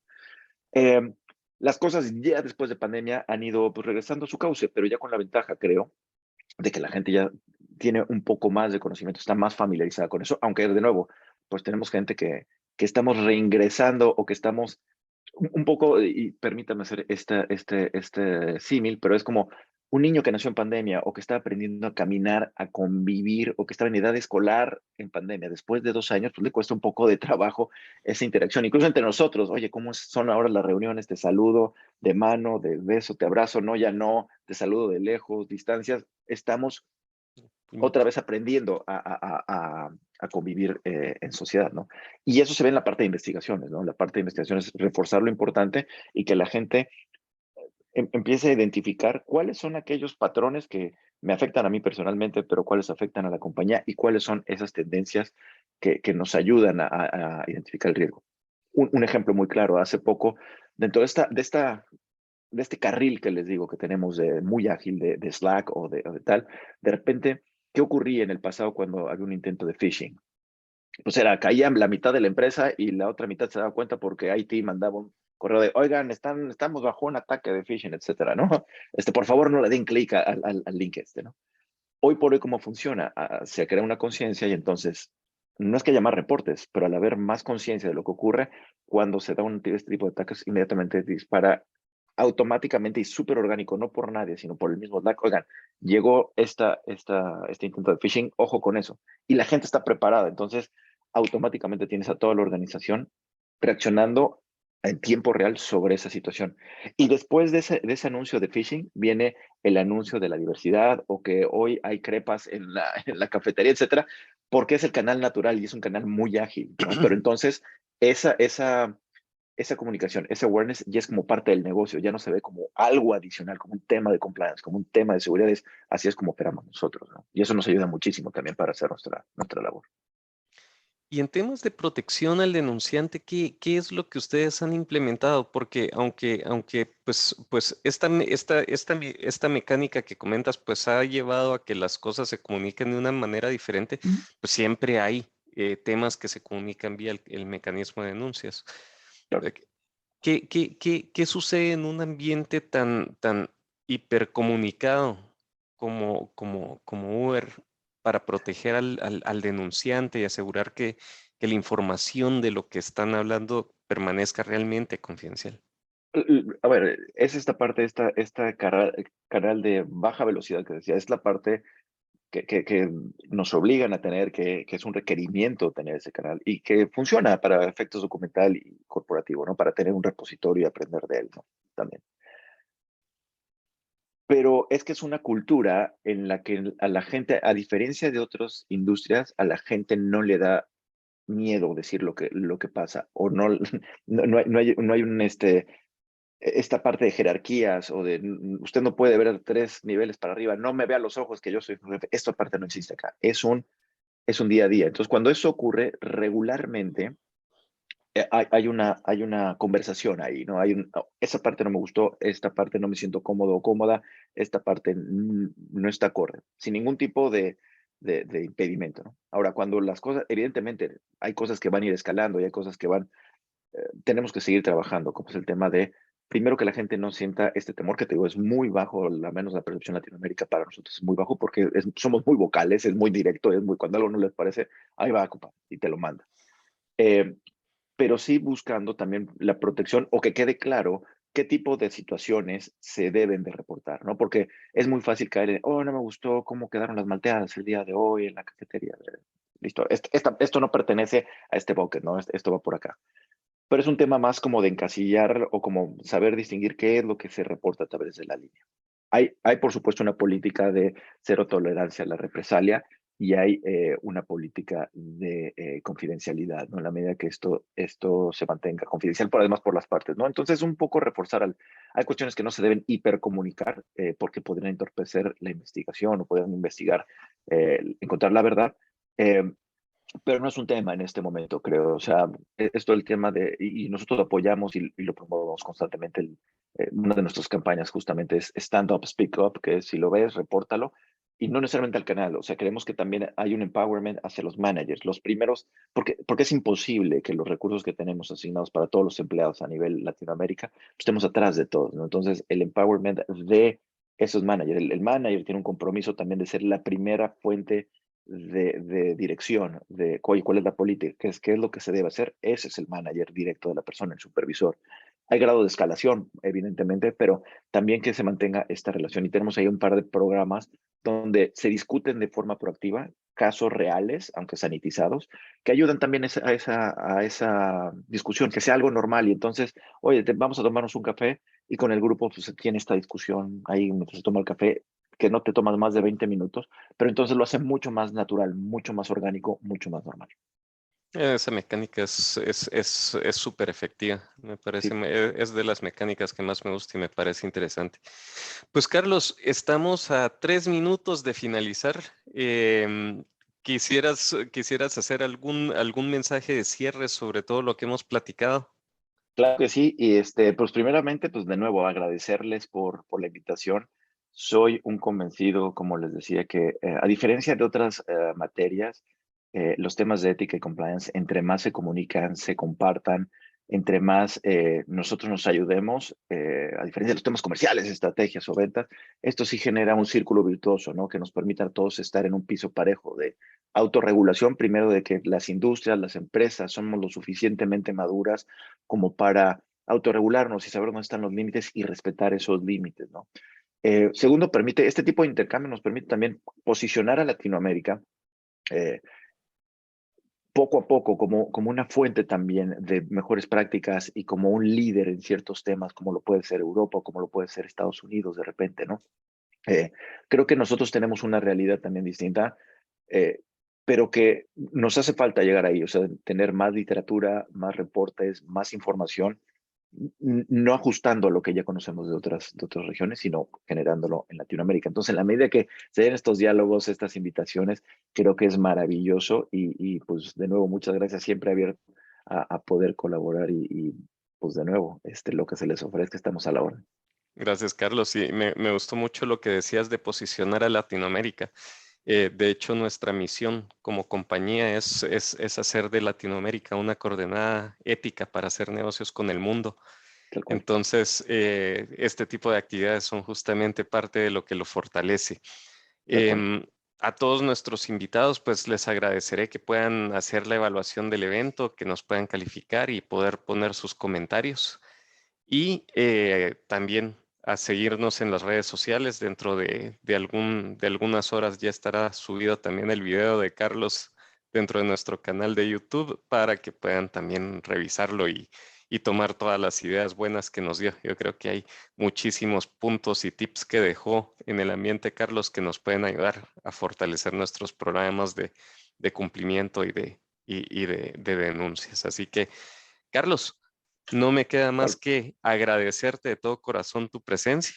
Eh, las cosas ya después de pandemia han ido pues, regresando a su cauce, pero ya con la ventaja, creo, de que la gente ya tiene un poco más de conocimiento, está más familiarizada con eso, aunque de nuevo, pues tenemos gente que estamos reingresando o que estamos un poco, y permítame hacer este símil, pero es como un niño que nació en pandemia o que está aprendiendo a caminar, a convivir o que estaba en edad escolar en pandemia, después de 2 años, pues le cuesta un poco de trabajo esa interacción, incluso entre nosotros, oye, ¿cómo son ahora las reuniones? Te saludo de mano, de beso, te abrazo, no, ya no, te saludo de lejos, distancias, estamos otra Puñito. vez aprendiendo a convivir en sociedad, ¿no? Y eso se ve en la parte de investigaciones, ¿no? La parte de investigaciones es reforzar lo importante y que la gente empiece a identificar cuáles son aquellos patrones que me afectan a mí personalmente, pero cuáles afectan a la compañía y cuáles son esas tendencias que nos ayudan a identificar el riesgo. Un ejemplo muy claro, hace poco, dentro de este carril que les digo que tenemos muy ágil de Slack o de tal, de repente, ¿qué ocurría en el pasado cuando había un intento de phishing? Pues caía la mitad de la empresa y la otra mitad se daba cuenta porque IT mandaba un correo de, oigan, estamos bajo un ataque de phishing, etcétera, ¿no? Por favor, no le den clic al link ¿no? Hoy por hoy, ¿cómo funciona? Se crea una conciencia y entonces, no es que haya más reportes, pero al haber más conciencia de lo que ocurre, cuando se da este tipo de ataques, inmediatamente dispara automáticamente y súper orgánico, no por nadie, sino por el mismo Slack. Oigan, llegó este intento de phishing, ojo con eso. Y la gente está preparada, entonces automáticamente tienes a toda la organización reaccionando en tiempo real sobre esa situación. Y después de ese anuncio de phishing viene el anuncio de la diversidad o que hoy hay crepas en la cafetería, etcétera, porque es el canal natural y es un canal muy ágil, ¿no? Pero entonces esa comunicación, ese awareness ya es como parte del negocio, ya no se ve como algo adicional, como un tema de compliance, como un tema de seguridad, así es como operamos nosotros, ¿no? Y eso nos ayuda muchísimo también para hacer nuestra labor. Y en temas de protección al denunciante, ¿qué es lo que ustedes han implementado? Porque aunque pues esta mecánica que comentas, pues ha llevado a que las cosas se comuniquen de una manera diferente, Mm. pues siempre hay temas que se comunican vía el mecanismo de denuncias. Claro. Eh, ¿Qué sucede en un ambiente tan hipercomunicado como Uber para proteger al denunciante y asegurar que que la información de lo que están hablando permanezca realmente confidencial? A ver, es esta parte, esta canal de baja velocidad que decía, es la parte que nos obligan a tener, que es un requerimiento tener ese canal y que funciona para efectos documental y corporativo, ¿no? Para tener un repositorio y aprender de él, ¿no? También. Pero es que es una cultura en la que a la gente, a diferencia de otras industrias, a la gente no le da miedo decir lo que pasa o no, no hay un, esta parte de jerarquías o de usted no puede ver 3 niveles para arriba, no me vea a los ojos que yo soy su jefe. Esta parte no existe acá. Es un día a día. Entonces, cuando eso ocurre regularmente, hay una conversación ahí, ¿no? "Oh, esa parte no me gustó, esta parte no me siento cómodo o cómoda, esta parte no está acorde, sin ningún tipo de impedimento, ¿no? Ahora, cuando las cosas, evidentemente, hay cosas que van a ir escalando y hay cosas que tenemos que seguir trabajando, como es el tema de, primero que la gente no sienta este temor, que te digo, es muy bajo, al menos la percepción en Latinoamérica para nosotros es muy bajo porque somos muy vocales, es muy directo, cuando algo no les parece, ahí va, compa, y te lo manda. Eh, pero sí buscando también la protección o que quede claro qué tipo de situaciones se deben de reportar, ¿no? Porque es muy fácil caer en, oh, no me gustó cómo quedaron las malteadas el día de hoy en la cafetería. Listo, esto no pertenece a este bucket, ¿no? Esto va por acá. Pero es un tema más como de encasillar o como saber distinguir qué es lo que se reporta a través de la línea. Hay por supuesto, una política de cero tolerancia a la represalia y hay una política de confidencialidad, ¿no? En la medida que esto se mantenga confidencial, pero además por las partes, ¿no? Entonces, un poco reforzar, hay cuestiones que no se deben hipercomunicar porque podrían entorpecer la investigación o podrían investigar, encontrar la verdad. Eh, pero no es un tema en este momento, creo. O sea, esto el tema de, y nosotros lo apoyamos y lo promovemos constantemente. Una de nuestras campañas justamente es Stand Up, Speak Up, que es, si lo ves, repórtalo. Y no necesariamente al canal. O sea, creemos que también hay un empowerment hacia los managers, los primeros, porque es imposible que los recursos que tenemos asignados para todos los empleados a nivel Latinoamérica pues, estemos atrás de todos, ¿no? Entonces, el empowerment de esos managers, el manager tiene un compromiso también de ser la primera fuente de dirección, de cuál es la política, qué es lo que se debe hacer, ese es el manager directo de la persona, el supervisor. Hay grado de escalación, evidentemente, pero también que se mantenga esta relación. Y tenemos ahí un par de programas donde se discuten de forma proactiva casos reales, aunque sanitizados, que ayudan también a esa discusión, que sea algo normal. Y entonces, oye, vamos a tomarnos un café y con el grupo pues, se tiene esta discusión ahí mientras se toma el café, que no te tomas más de 20 minutos, pero entonces lo hace mucho más natural, mucho más orgánico, mucho más normal. Esa mecánica es súper efectiva. Me parece, Sí, es de las mecánicas que más me gusta y me parece interesante. Pues Carlos, estamos a 3 minutos de finalizar. ¿Quisieras hacer algún mensaje de cierre sobre todo lo que hemos platicado? claro que sí. Y pues primeramente, pues de nuevo, agradecerles por la invitación. Soy un convencido, como les decía, que a diferencia de otras materias, los temas de ética y compliance, entre más se comunican, se compartan, entre más nosotros nos ayudemos, a diferencia de los temas comerciales, estrategias o ventas, esto sí genera un círculo virtuoso, ¿no? Que nos permita a todos estar en un piso parejo de autorregulación, primero de que las industrias, las empresas somos lo suficientemente maduras como para autorregularnos y saber dónde están los límites y respetar esos límites, ¿no? Segundo, este tipo de intercambio nos permite también posicionar a Latinoamérica eh, poco a poco como una fuente también de mejores prácticas y como un líder en ciertos temas, como lo puede ser Europa o como lo puede ser Estados Unidos de repente, ¿no? Eh, Creo que nosotros tenemos una realidad también distinta, eh, pero que nos hace falta llegar ahí, o sea, tener más literatura, más reportes, más información, no ajustando lo que ya conocemos de otras regiones, sino generándolo en Latinoamérica. Entonces, en la medida que se den estos diálogos, estas invitaciones, creo que es maravilloso y pues de nuevo, muchas gracias, siempre abierto a poder colaborar pues de nuevo, lo que se les ofrezca, estamos a la hora. Gracias, Carlos. Sí, me gustó mucho lo que decías de posicionar a Latinoamérica. De hecho, nuestra misión como compañía es hacer de Latinoamérica una coordenada ética para hacer negocios con el mundo. Tal cual. Entonces, este tipo de actividades son justamente parte de lo que lo fortalece. De acuerdo. a todos nuestros invitados, pues les agradeceré que puedan hacer la evaluación del evento, que nos puedan calificar y poder poner sus comentarios. Y también a seguirnos en las redes sociales. Dentro de algunas horas ya estará subido también el video de Carlos dentro de nuestro canal de YouTube para que puedan también revisarlo y tomar todas las ideas buenas que nos dio. Yo creo que hay muchísimos puntos y tips que dejó en el ambiente Carlos que nos pueden ayudar a fortalecer nuestros programas de cumplimiento y de denuncias. Así que, Carlos, no me queda más Pablo. que agradecerte de todo corazón tu presencia.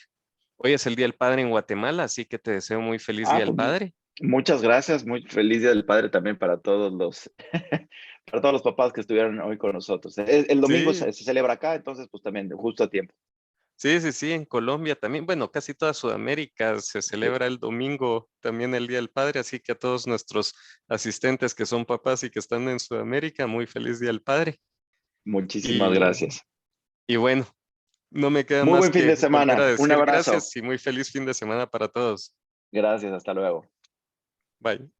Hoy es el Día del Padre en Guatemala, así que te deseo muy feliz Día del Pues Padre. muchas gracias, muy feliz Día del Padre también para todos los, para todos los papás que estuvieron hoy con nosotros. El domingo Sí, se celebra acá, entonces pues también justo a tiempo. sí, sí, sí, en Colombia también. Bueno, casi toda Sudamérica se Sí. celebra el domingo también el Día del Padre, así que a todos nuestros asistentes que son papás y que están en Sudamérica, muy feliz Día del Padre. Muchísimas Y, gracias. y bueno, no me queda Muy más buen fin que de volver a semana. Un decir abrazo. gracias y muy feliz fin de semana para todos. Gracias, hasta luego. Bye.